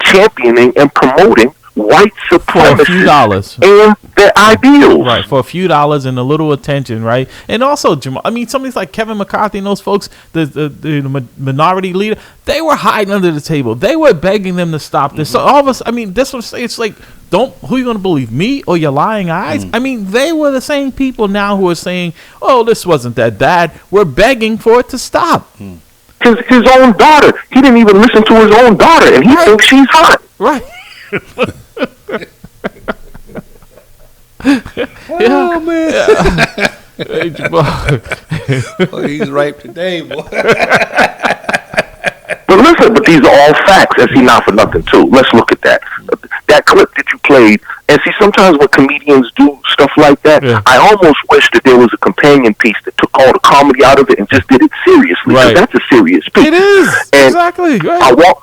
Speaker 10: championing and promoting white supremacy
Speaker 1: for a few dollars
Speaker 10: and their ideals,
Speaker 1: right? For a few dollars and a little attention, right? And also, I mean, somebody's like Kevin McCarthy and those folks, the minority leader, they were hiding under the table. They were begging them to stop this. So all of us, I mean, this was it's like, who are you going to believe, me or your lying eyes? I mean, they were the same people now who are saying, "Oh, this wasn't that bad." We're begging for it to stop.
Speaker 10: His own daughter, he didn't even listen to his own daughter, and he thinks she's hot,
Speaker 1: right?
Speaker 2: Oh man! Yeah. He's ripe today, boy.
Speaker 10: But listen, these are all facts, and see, not for nothing too. Let's look at that. That clip that you played, and see, sometimes when comedians do stuff like that, I almost wish that there was a companion piece that took all the comedy out of it and just did it seriously. Right. That's a serious piece.
Speaker 1: It is.
Speaker 10: And
Speaker 1: exactly. Right.
Speaker 10: I want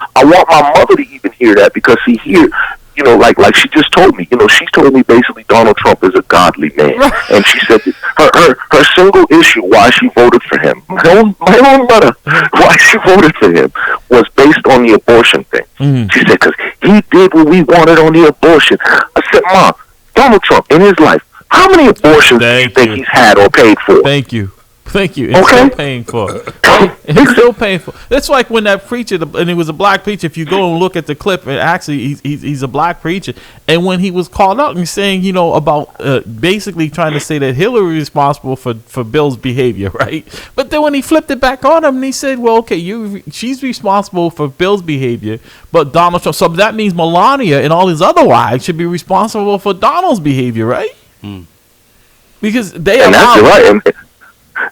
Speaker 10: my mother to even hear that, because see, here, like she just told me, she told me basically Donald Trump is a godly man. Right. And she said that her single issue why she voted for him, my own mother, why she voted for him was based on the abortion thing. She said, because he did what we wanted on the abortion. I said, Mom, Donald Trump, in his life, how many abortions do you think he's had or paid for?
Speaker 1: Thank you. It's still painful. It's still painful. It's like when that preacher, and he was a black preacher. If you go and look at the clip, and actually he's a black preacher. And when he was called out and saying, about basically trying to say that Hillary is responsible for Bill's behavior, right? But then when he flipped it back on him, and he said, well, okay, she's responsible for Bill's behavior, but Donald Trump. So that means Melania and all his other wives should be responsible for Donald's behavior, right? Because they
Speaker 10: and that's right.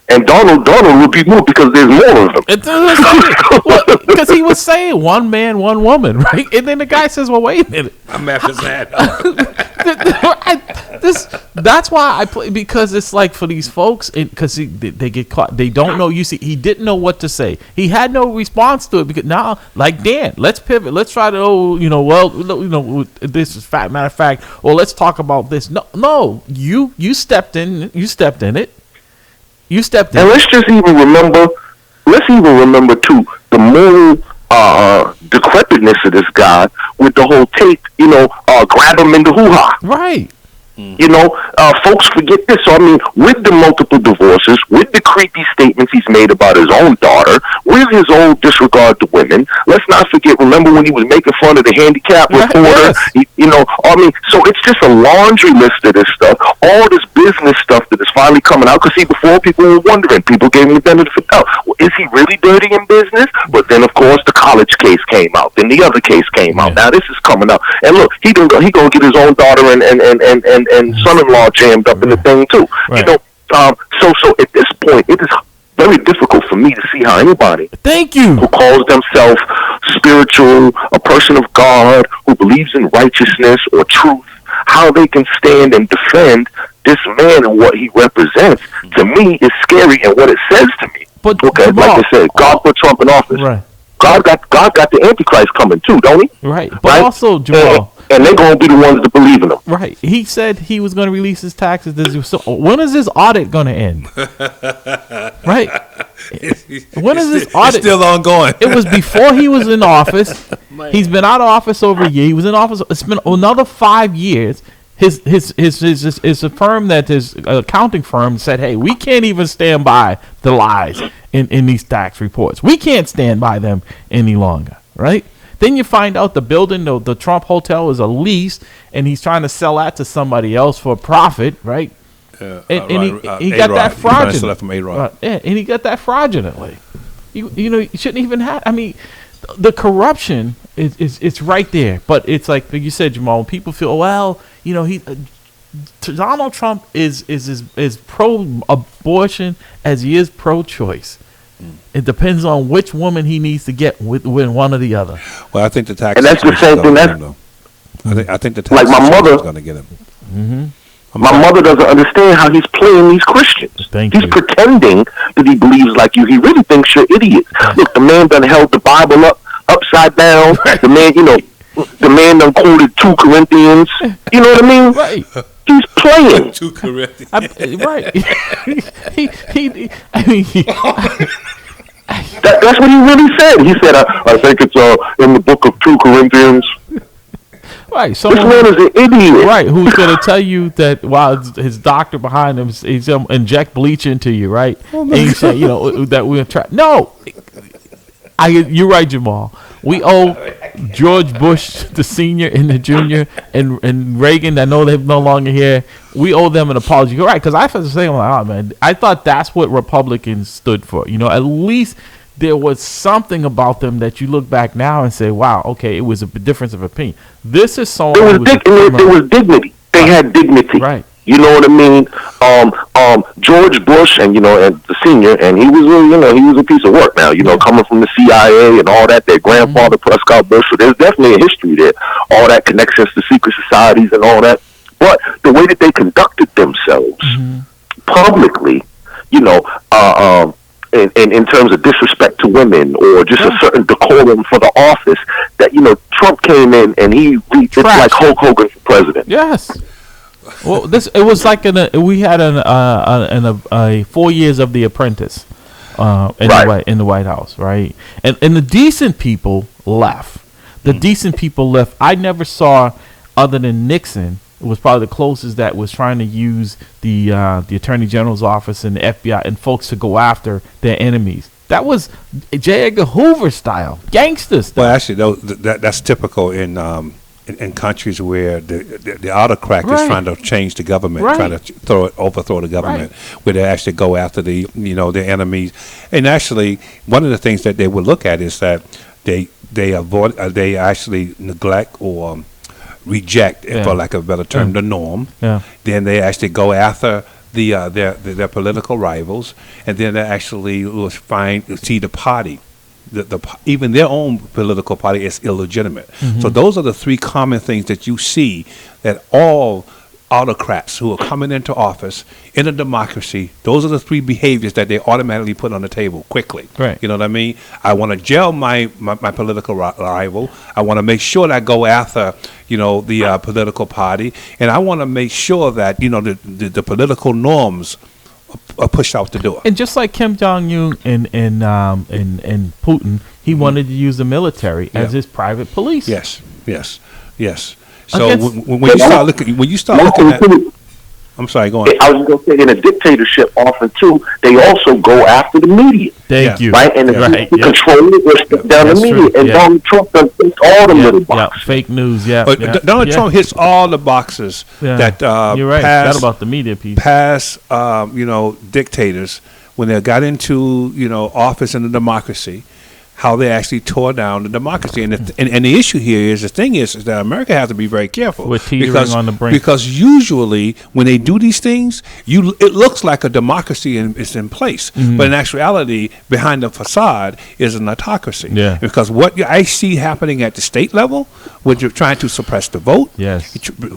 Speaker 10: And Donald would be moved because there's more of them.
Speaker 1: Because he was saying one man, one woman, right? And then the guy says, well, wait a minute.
Speaker 2: I'm after that.
Speaker 1: That's why I play, because it's like for these folks, because they get caught. They don't know. You see, he didn't know what to say. He had no response to it, because now, like Dan, let's pivot. Let's try to, this is fact. Matter of fact, or let's talk about this. No, you stepped in. You stepped in it. And
Speaker 10: let's even remember too, the moral decrepitness of this guy with the whole tape, grab him in the hoo-ha.
Speaker 1: Right.
Speaker 10: Folks forget this. So, I mean, with the multiple divorces, with the creepy statements he's made about his own daughter, with his own disregard to women, let's not forget, remember when he was making fun of the handicapped reporter? Yes. So it's just a laundry list of this stuff, all this business stuff that is finally coming out. Because, see, before people were wondering, people gave him the benefit of the doubt. Well, is he really dirty in business? But then, of course, the college case came out. Then the other case came out. Now this is coming out. And look, he gonna get his own daughter and son-in-law jammed up in the thing too. Right. So at this point, it is very difficult for me to see how anybody who calls themselves spiritual, a person of God, who believes in righteousness or truth, how they can stand and defend this man and what he represents to me is scary and what it says to me.
Speaker 1: But
Speaker 10: okay,
Speaker 1: Jamal,
Speaker 10: like I said, God put Trump in office.
Speaker 1: Right.
Speaker 10: God got the Antichrist coming too, don't he?
Speaker 1: Right. But also, Jamal,
Speaker 10: and they're gonna be the ones that believe in him.
Speaker 1: Right. He said he was going to release his taxes. So when is this audit going to end? Right. When is this audit?
Speaker 2: It's still ongoing.
Speaker 1: It was before he was in office. He's been out of office over a year. He was in office. It's been another 5 years. His firm, that his accounting firm, said, hey, we can't even stand by the lies in these tax reports. We can't stand by them any longer, right? Then you find out the building, the Trump Hotel, is a lease, and he's trying to sell that to somebody else for a profit, right? And he got that fraudulently. And he got that fraudulently. You shouldn't even have. I mean, the corruption it's right there. But it's like you said, Jamal. When people feel, well, Donald Trump is pro-abortion as he is pro-choice. It depends on which woman he needs to get with one or the other.
Speaker 2: Well, I think the tax.
Speaker 10: And that's the same thing.
Speaker 2: I think the tax.
Speaker 10: Like my mother
Speaker 2: is going to get him.
Speaker 1: Mm-hmm.
Speaker 10: My mother doesn't understand how he's playing these Christians. He's pretending that he believes like you. He really thinks you're idiots. Look, the man done held the Bible upside down. The man, the man done quoted 2 Corinthians. You know what I mean?
Speaker 1: Right.
Speaker 10: He's playing.
Speaker 2: 2 Corinthians.
Speaker 1: Right.
Speaker 10: That's what he really said. He said, I think it's in the book of 2 Corinthians.
Speaker 1: Right,
Speaker 10: this man is an idiot.
Speaker 1: Right, who's going to tell you that while his doctor behind him, he's going to inject bleach into you, right? And he said, that we're try. No, you're right, Jamal. We owe George Bush, the senior and the junior, and Reagan. I know they're no longer here. We owe them an apology, right? Because I was saying, oh man, I thought that's what Republicans stood for. At least there was something about them that you look back now and say, wow, okay, it was a difference of opinion. This is someone
Speaker 10: there was dignity. They had dignity.
Speaker 1: Right.
Speaker 10: You know what I mean? George Bush and and the senior, and he was he was a piece of work now, coming from the CIA and all that, their grandfather Prescott Bush, so there's definitely a history there. All that connections to secret societies and all that. But the way that they conducted themselves publicly, in terms of disrespect to women or just a certain decorum for the office, that Trump came in and it's like Hulk Hogan for president.
Speaker 1: Yes. Well, it was like we had a 4 years of The Apprentice in the White House, right? And the decent people left. The decent people left. I never saw, other than Nixon, it was probably the closest that was trying to use the Attorney General's office and the FBI and folks to go after their enemies. That was J. Edgar Hoover style, gangster style.
Speaker 2: Well, actually, that's typical in countries where the autocrat is trying to change the government, trying to overthrow the government, where they actually go after their enemies. And actually, one of the things that they would look at is that they actually neglect or reject, for lack of a better term, the norm. Yeah. Then they actually go after their political rivals, and then they actually will see the party. Even their own political party is illegitimate. Mm-hmm. So those are the 3 common things that you see that all autocrats who are coming into office in a democracy, those are the 3 behaviors that they automatically put on the table quickly.
Speaker 1: Right.
Speaker 2: You know what I mean? I want to jail my political rival. I want to make sure that I go after, the political party. And I want to make sure that, the political norms are pushed out the door.
Speaker 1: And just like Kim Jong-un and Putin, he wanted to use the military as his private police.
Speaker 2: Yes. So when you start looking at, I'm sorry, go on.
Speaker 10: I was going to say, in a dictatorship, often too, they also go after the media.
Speaker 1: Thank you.
Speaker 10: Right, and control it or step down the media. And Donald Trump does all the little boxes.
Speaker 1: Fake news.
Speaker 2: Donald Trump hits all the boxes that
Speaker 1: you're right. That about the media piece.
Speaker 2: Past dictators, when they got into office in a democracy, how they actually tore down the democracy. And the issue here is, the thing is that America has to be very careful.
Speaker 1: We're teetering on the brink.
Speaker 2: Because usually when they do these things, it looks like a democracy is in place. Mm-hmm. But in actuality, behind the facade is an autocracy. Yeah. Because what I see happening at the state level, when you're trying to suppress the vote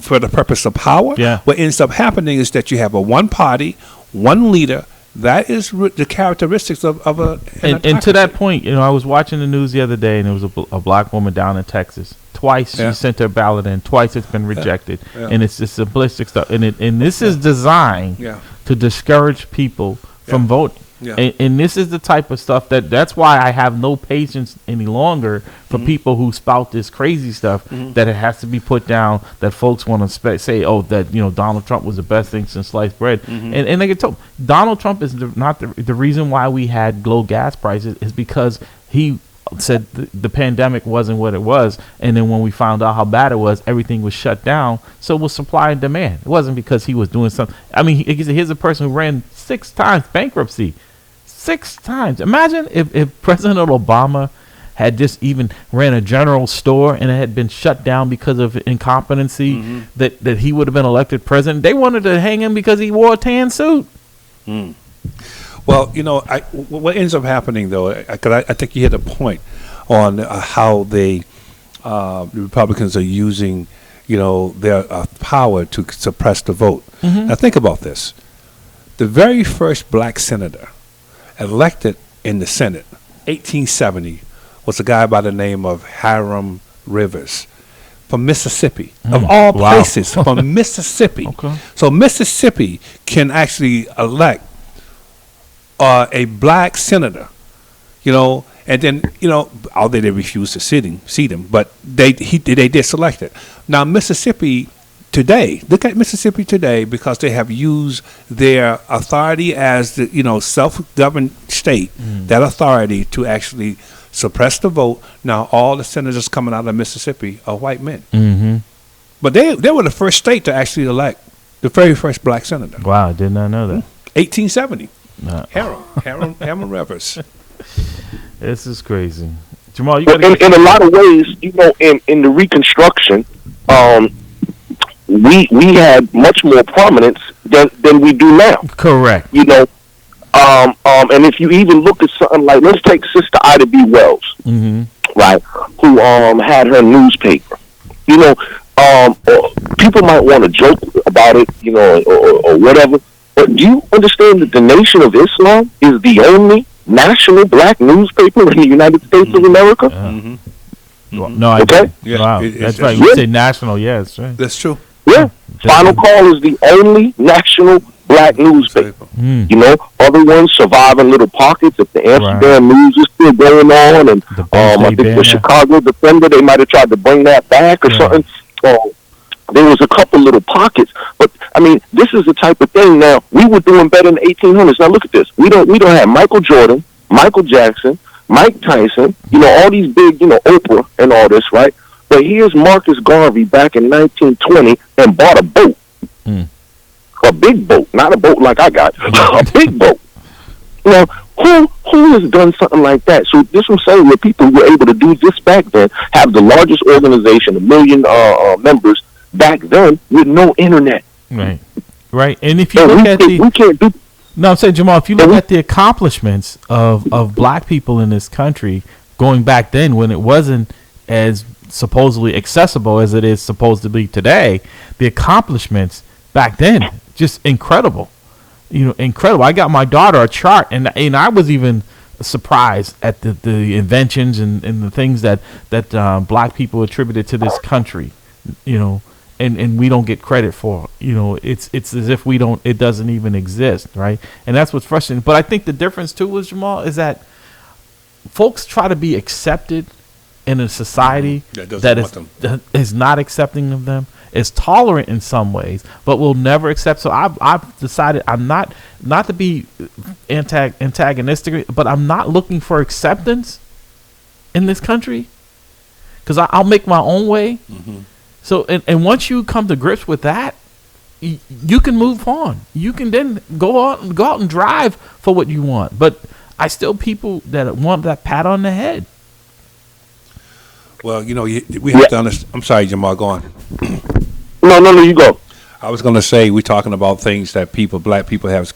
Speaker 2: for the purpose of power, what ends up happening is that you have a one party, one leader. That is the characteristics of a.
Speaker 1: And to that point, I was watching the news the other day, and there was a black woman down in Texas. Twice she sent her ballot in. Twice it's been rejected, and it's just simplistic stuff. And this is designed to discourage people from voting. Yeah. And this is the type of stuff that's why I have no patience any longer for people who spout this crazy stuff that it has to be put down, that folks want to say, that Donald Trump was the best thing since sliced bread. And they get told Donald Trump is not the reason why we had low gas prices is because he said the pandemic wasn't what it was, and then when we found out how bad it was, everything was shut down. So it was supply and demand. It wasn't because he was doing something. I mean, here's a person who ran 6 times bankruptcy. 6 times. Imagine if President Obama had just even ran a general store and it had been shut down because of incompetency, that he would have been elected president. They wanted to hang him because he wore a tan suit.
Speaker 2: Well, what ends up happening, though, because I think you hit a point on how the Republicans are using, their power to suppress the vote. Now, think about this. The very first black senator elected in the Senate, 1870, was a guy by the name of Hiram Rivers from Mississippi, of all places, from Mississippi. Okay. So Mississippi can actually elect a black senator, and then, although they refused to seat him, but they did select it. Now, Mississippi today, look at Mississippi today, because they have used their authority as the, self-governed state, that authority to actually suppress the vote. Now, all the senators coming out of Mississippi are white men. But they were the first state to actually elect the very first black senator.
Speaker 1: Wow, I did not know that.
Speaker 2: 1870. Hiram Rivers.
Speaker 1: This is crazy. Jamal, you
Speaker 10: in a lot of ways, in the Reconstruction, we had much more prominence than we do now.
Speaker 1: Correct.
Speaker 10: And if you even look at something like, let's take Sister Ida B. Wells, right, who had her newspaper. People might want to joke about it, or whatever. But do you understand that the Nation of Islam is the only national black newspaper in the United States of America?
Speaker 1: No, I okay. Yeah, wow, that's right. You say national, yes, right.
Speaker 2: That's true.
Speaker 10: Yeah, Final Call is the only national black newspaper. Other ones survive in little pockets. If the Amsterdam News is still going on, and I think the Chicago Defender, they might have tried to bring that back or something. There was a couple little pockets, but I mean, this is the type of thing. Now, we were doing better in the 1800s. Now look at this. We don't have Michael Jordan, Michael Jackson, Mike Tyson, all these big, Oprah and all this, right? But here's Marcus Garvey back in 1920 and bought a boat. A big boat, not a boat like I got, a big boat. Now, who has done something like that? So this I'm saying, where people were able to do this back then, have the largest organization, 1 million members back then, with no internet.
Speaker 1: Right. And if you look at
Speaker 10: we can't do.
Speaker 1: No, I'm saying, Jamal, if you look at the accomplishments of black people in this country going back then, when it wasn't as supposedly accessible as it is supposed to be today, the accomplishments back then, just incredible. Incredible. I got my daughter a chart, and I was even surprised at the inventions and the things that black people attributed to this country, and we don't get credit for. It's as if it doesn't even exist, right? And that's what's frustrating. But I think the difference too is, Jamal, is that folks try to be accepted in a society that is not accepting of them, is tolerant in some ways, but will never accept. So I've decided I'm not to be antagonistic, but I'm not looking for acceptance in this country, because I'll make my own way. So and once you come to grips with that, you can move on. You can then go out and drive for what you want. But I still people that want that pat on the head.
Speaker 2: Well, we have to understand. I'm sorry, Jamal, go on.
Speaker 10: No, you go.
Speaker 2: I was going to say, we're talking about things that black people have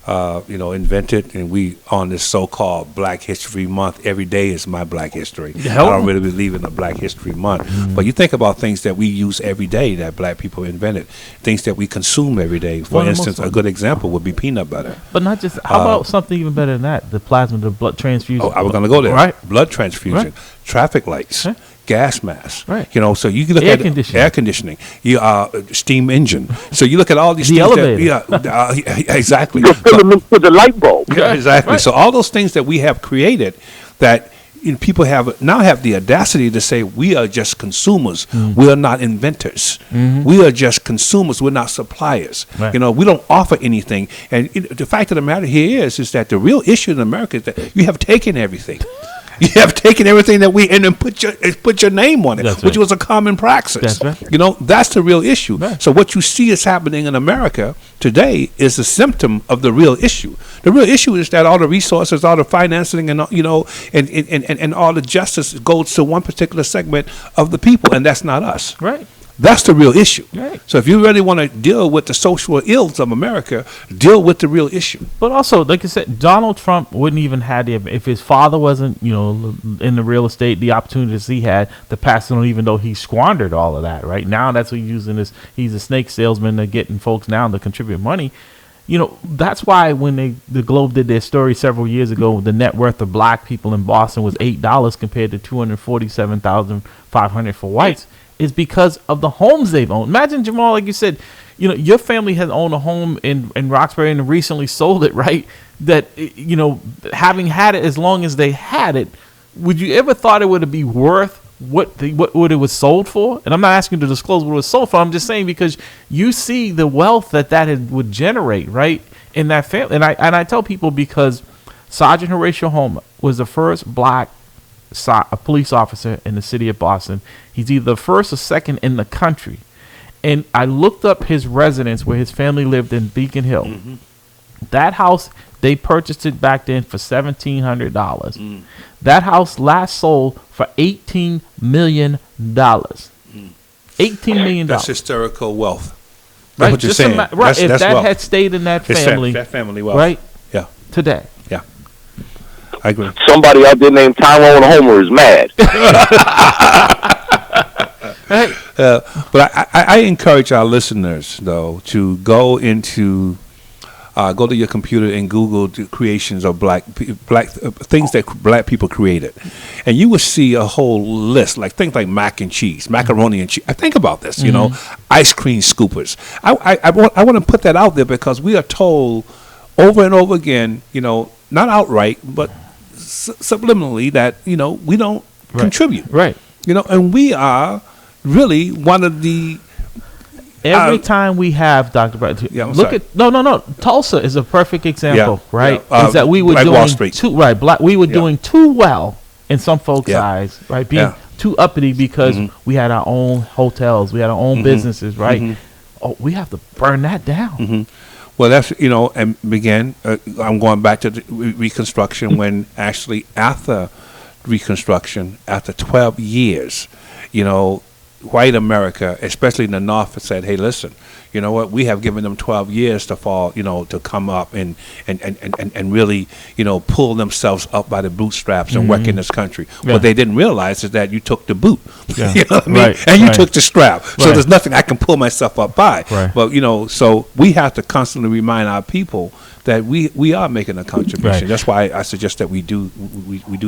Speaker 2: invented, and we on this so-called Black History Month. Every day is my Black History.
Speaker 1: Hell.
Speaker 2: I don't really believe in the Black History Month, but you think about things that we use every day that Black people invented, things that we consume every day. For
Speaker 1: One of the
Speaker 2: instance,
Speaker 1: most-
Speaker 2: a good example would be peanut butter.
Speaker 1: But not just. How about something even better than that? The plasma, the blood transfusion.
Speaker 2: Oh, I was going to go there.
Speaker 1: Right.
Speaker 2: Blood transfusion,
Speaker 1: Right.
Speaker 2: traffic lights,
Speaker 1: Right.
Speaker 2: gas masks.
Speaker 1: Right.
Speaker 2: So you can look
Speaker 1: Air
Speaker 2: at
Speaker 1: conditioning.
Speaker 2: air conditioning, steam engine. So you look at all these
Speaker 1: The
Speaker 2: things.
Speaker 1: elevator.
Speaker 2: Exactly.
Speaker 10: The filament for the light bulb.
Speaker 2: Yeah, exactly.
Speaker 1: Right.
Speaker 2: So all those things that we have created that people have the audacity to say we are just consumers. We are not inventors. We are just consumers. We're not suppliers.
Speaker 1: Right.
Speaker 2: We don't offer anything. And the fact of the matter here is that the real issue in America is that you have taken everything. You have taken everything that and then put your name on it,
Speaker 1: That's
Speaker 2: which
Speaker 1: right.
Speaker 2: was a common praxis.
Speaker 1: That's right.
Speaker 2: That's the real issue.
Speaker 1: Right.
Speaker 2: So what you see is happening in America today is a symptom of the real issue. The real issue is that all the resources, all the financing, and and all the justice goes to one particular segment of the people, and that's not us.
Speaker 1: Right.
Speaker 2: That's the real issue.
Speaker 1: Right.
Speaker 2: So if you really want to deal with the social ills of America, deal with the real issue.
Speaker 1: But also, like I said, Donald Trump wouldn't even had if his father wasn't, in the real estate, the opportunities he had to pass it on, even though he squandered all of that. Right now, that's what he's using. He's a snake salesman to getting folks now to contribute money. That's why when the Globe did their story several years ago, the net worth of Black people in Boston was $8 compared to $247,500 for whites. Is because of the homes they've owned. Imagine, Jamal, like you said, your family has owned a home in Roxbury and recently sold it, right? That, having had it as long as they had it, would you ever thought it would be worth what it was sold for? And I'm not asking you to disclose what it was sold for. I'm just saying because you see the wealth that would generate, right, in that family. And I tell people because Sergeant Horatio Homer was the first Black a police officer in the city of Boston. He's either the first or second in the country. And I looked up his residence where his family lived in Beacon Hill. Mm-hmm. That house, they purchased it back then for $1,700. That house last sold for $18 million. $18 million.
Speaker 2: That's historical wealth. That's
Speaker 1: right?
Speaker 2: what you're
Speaker 1: Just
Speaker 2: saying.
Speaker 1: Right. If
Speaker 2: That's
Speaker 1: that
Speaker 2: wealth.
Speaker 1: had stayed in that
Speaker 2: It's
Speaker 1: family.
Speaker 2: that family wealth.
Speaker 1: Right?
Speaker 2: Yeah.
Speaker 1: Today.
Speaker 2: Yeah. I agree.
Speaker 10: Somebody out there named Tyrone Homer is mad.
Speaker 2: But I encourage our listeners, though, to go to your computer and Google the creations of black things that Black people created, and you will see a whole list, like things like mac and cheese, macaroni and cheese. I think about this, ice cream scoopers. I want to put that out there because we are told over and over again, not outright, but subliminally that we don't contribute,
Speaker 1: right?
Speaker 2: And we are really one of the.
Speaker 1: Every time we have Dr. Brad, look
Speaker 2: sorry.
Speaker 1: at no. Tulsa is a perfect example, right?
Speaker 2: Yeah.
Speaker 1: Is that we were
Speaker 2: Black
Speaker 1: doing
Speaker 2: Wall Street.
Speaker 1: we were doing too well in some folks' eyes, right? Being
Speaker 2: Yeah.
Speaker 1: too uppity because we had our own hotels, we had our own businesses, right? Oh, we have to burn that down.
Speaker 2: Well, that's and began. I'm going back to the Reconstruction when actually after Reconstruction, after 12 years, white America, especially in the North, said, "Hey, listen, you know what? We have given them 12 years to fall, to come up and really, pull themselves up by the bootstraps and work in this country.
Speaker 1: Yeah.
Speaker 2: What they didn't realize is that you took the boot,
Speaker 1: Yeah.
Speaker 2: you know what I mean,
Speaker 1: Right,
Speaker 2: and you
Speaker 1: right.
Speaker 2: took the strap. So
Speaker 1: Right.
Speaker 2: there's nothing I can pull myself up by.
Speaker 1: Right.
Speaker 2: But so we have to constantly remind our people that we are making a contribution.
Speaker 1: Right.
Speaker 2: That's why I suggest that we do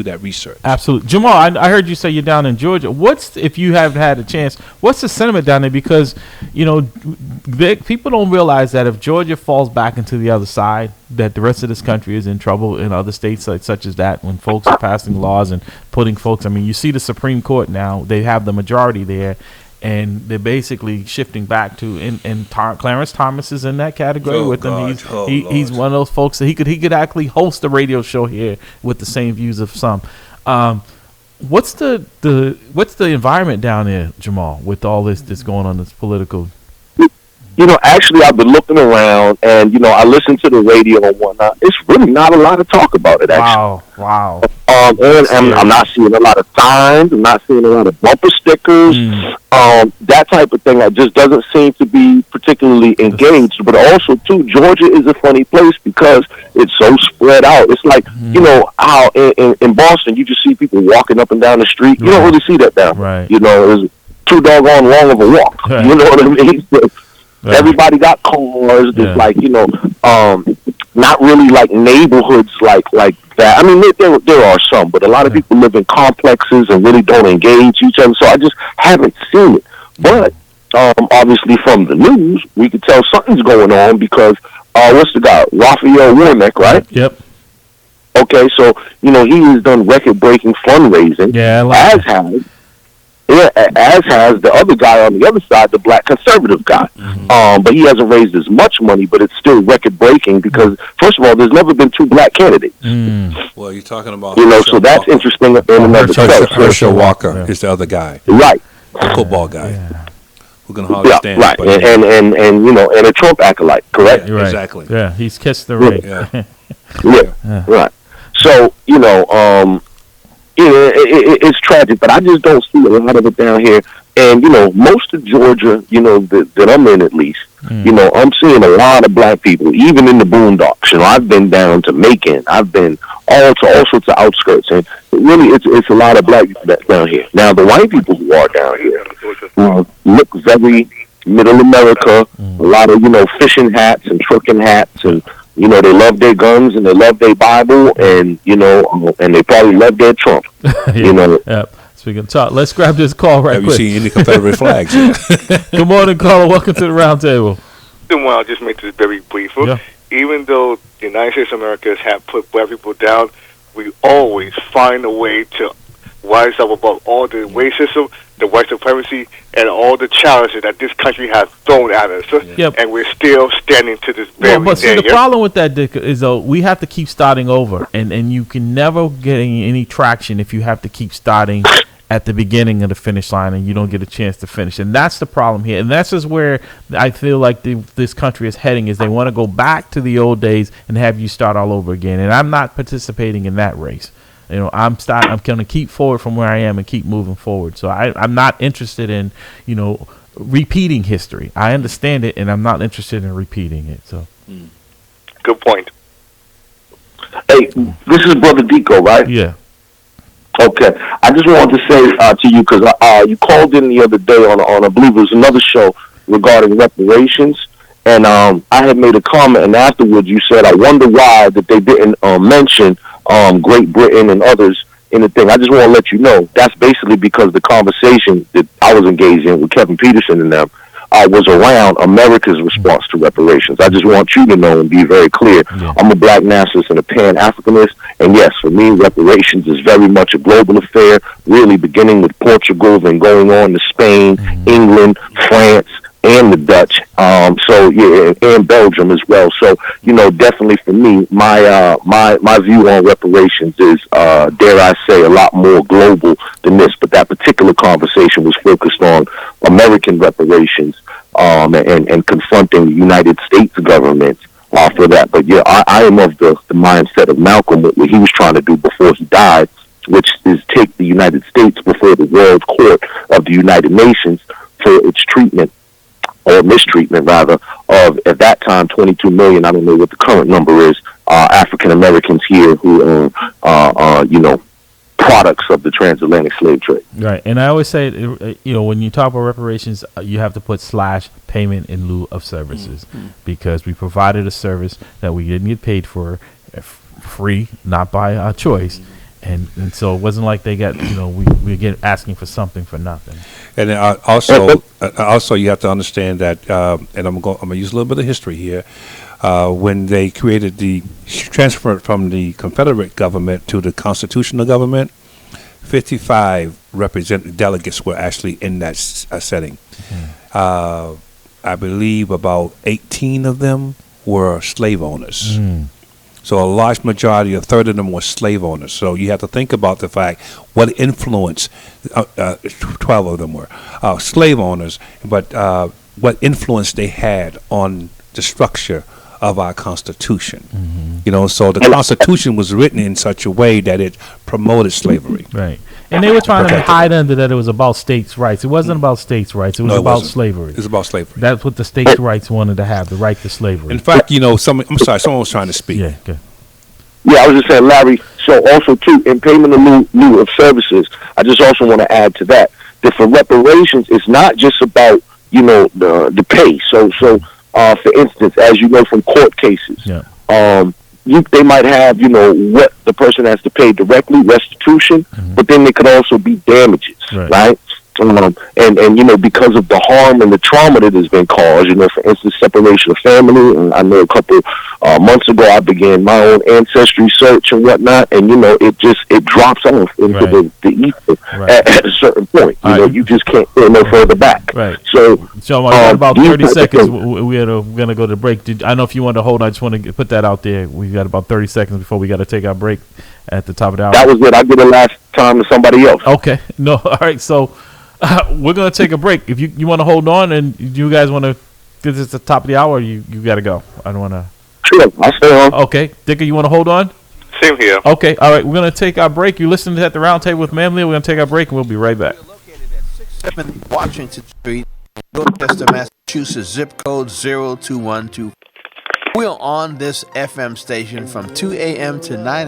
Speaker 2: that research.
Speaker 1: Absolutely, Jamal. I heard you say you're down in Georgia. If you haven't had a chance, what's the sentiment down there? Because people don't realize that if Georgia falls back into the other side, that the rest of this country is in trouble in other states such as that. When folks are passing laws and putting folks, you see the Supreme Court now; they have the majority there. And they're basically shifting back to and Clarence Thomas is in that category with them. He's one of those folks that he could actually host a radio show here with the same views of some. What's the environment down there, Jamal, with all this going on, this political?
Speaker 10: actually, I've been looking around, and I listen to the radio and whatnot. It's really not a lot of talk about it. Actually,
Speaker 1: Wow.
Speaker 10: and I'm not seeing a lot of signs. I'm not seeing a lot of bumper stickers. That type of thing. That just doesn't seem to be particularly engaged. But also, too, Georgia is a funny place because it's so spread out. It's like how in Boston you just see people walking up and down the street. You don't really see that down.
Speaker 1: Right.
Speaker 10: It's too doggone long of a walk.
Speaker 1: Right.
Speaker 10: You know what I mean?
Speaker 1: Right.
Speaker 10: Everybody got cars. There's like not really like neighborhoods like that. I mean, there are some, but a lot of people live in complexes and really don't engage each other. So I just haven't seen it. But obviously, from the news, we could tell something's going on because what's the guy? Raphael Warnock, right?
Speaker 1: Yep.
Speaker 10: Okay, so he has done record-breaking fundraising.
Speaker 1: Yeah,
Speaker 10: as has the other guy on the other side, the black conservative guy. But he hasn't raised as much money, but it's still record-breaking because, first of all, there's never been 2 black candidates.
Speaker 2: Well, you're talking about
Speaker 10: so that's interesting in another sense.
Speaker 2: Herschel Walker is the other guy,
Speaker 10: right?
Speaker 2: The football guy. Who can hardly stand.
Speaker 10: Right, and a Trump acolyte, correct?
Speaker 1: Right.
Speaker 2: Exactly.
Speaker 1: Yeah, he's kissed the ring.
Speaker 10: Yeah, right. So it's tragic, but I just don't see a lot of it down here. And most of Georgia, that I'm in at least, I'm seeing a lot of black people, even in the boondocks. I've been down to Macon, I've been all sorts of outskirts, and really, it's a lot of black people that's down here. Now, the white people who are down here look very middle America. A lot of fishing hats and trucking hats, and they love their guns and they love their Bible, and and they probably love their Trump.
Speaker 1: Yep. Speaking of talk, let's grab this call right
Speaker 2: quick.
Speaker 1: Have
Speaker 2: you seen any Confederate flags?
Speaker 1: Good morning, caller. Welcome to the round table.
Speaker 12: Well, I'll just make this very brief. Yeah. Even though the United States of America have put black people down, we always find a way to rise up above all the racism, the white supremacy, and all the challenges that this country has thrown at us.
Speaker 1: Yep.
Speaker 12: And we're still standing to this very day.
Speaker 1: But see, the problem with that, Dick, is we have to keep starting over, and you can never get any traction if you have to keep starting at the beginning of the finish line and you don't get a chance to finish. And that's the problem here. And that's just where I feel like this country is heading, is they want to go back to the old days and have you start all over again. And I'm not participating in that race. I'm going to keep forward from where I am and keep moving forward. So I'm not interested in, repeating history. I understand it, and I'm not interested in repeating it. So,
Speaker 12: good point.
Speaker 10: Hey, this is Brother Deco, right?
Speaker 1: Yeah.
Speaker 10: Okay. I just wanted to say to you, because you called in the other day on I believe it was another show regarding reparations, and I had made a comment, and afterwards you said, I wonder why that they didn't mention Great Britain and others in the thing. I just want to let you know that's basically because the conversation that I was engaged in with Kevin Peterson and them was around America's response to reparations. I just want you to know and be very clear. Yeah. I'm a black nationalist and a Pan-Africanist, and yes, for me, reparations is very much a global affair, really beginning with Portugal, then going on to Spain, England, France, and the Dutch, and Belgium as well. So, definitely for me, my view on reparations is, dare I say, a lot more global than this. But that particular conversation was focused on American reparations, and confronting the United States government for that. But yeah, I am of the mindset of Malcolm, what he was trying to do before he died, which is take the United States before the World Court of the United Nations for its treatment, or mistreatment rather, of, at that time, 22 million, I don't know what the current number is, African Americans here who are, products of the transatlantic slave trade.
Speaker 1: Right. And I always say, when you talk about reparations, you have to put / payment in lieu of services, because we provided a service that we didn't get paid for, free, not by our choice. And so it wasn't like they got, we get asking for something for nothing.
Speaker 2: And also you have to understand that, and I'm going to use a little bit of history here. When they created the transfer from the Confederate government to the constitutional government, 55 delegates were actually in that setting. I believe about 18 of them were slave owners. So a large majority, a third of them were slave owners. So you have to think about the fact what influence 12 of them were slave owners. But what influence they had on the structure of our Constitution. You know, so the Constitution was written in such a way that it promoted slavery.
Speaker 1: Right. And they were trying to hide under that it was about states' rights. It wasn't about states' rights. It was about slavery.
Speaker 2: It was about slavery.
Speaker 1: That's what the states' rights wanted to have, the right to slavery.
Speaker 2: In fact, you know, someone was trying to speak.
Speaker 1: Yeah, good.
Speaker 10: Yeah, I was just saying, Larry, so also, too, in payment in lieu of services, I just also want to add to that for reparations, it's not just about, you know, the pay. So, for instance, as you know from court cases, they might have, you know, what the person has to pay directly, restitution, but then there could also be damages, right? And you know, because of the harm and the trauma that has been caused, you know, for instance, separation of family. And I know a couple months ago I began my own ancestry search and whatnot, and you know, it drops off into the ether at a certain point. You know, you just can't go no further back.
Speaker 1: Right.
Speaker 10: So
Speaker 1: we got about 30 seconds. We're going to go to break. I don't know if you want to hold. I just want to put that out there. We've got about 30 seconds before we got to take our break at the top of the hour.
Speaker 10: That was it. I did it last time to somebody else.
Speaker 1: Okay. No. All right. So. We're going to take a break. If you want to hold on and you guys want to, because it's the top of the hour, you got to go. I don't want to.
Speaker 10: Sure, I'll stay on.
Speaker 1: Okay. Dicker, you want to hold on?
Speaker 12: Same here.
Speaker 1: Okay. All right. We're going to take our break. You listening to At the Round Table with Mamley. We're going to take our break and we'll be right back.
Speaker 13: We're located at 670 Washington Street, Dorchester, Massachusetts, zip code 02124. We're on this FM station from 2 a.m. to 9 a.m.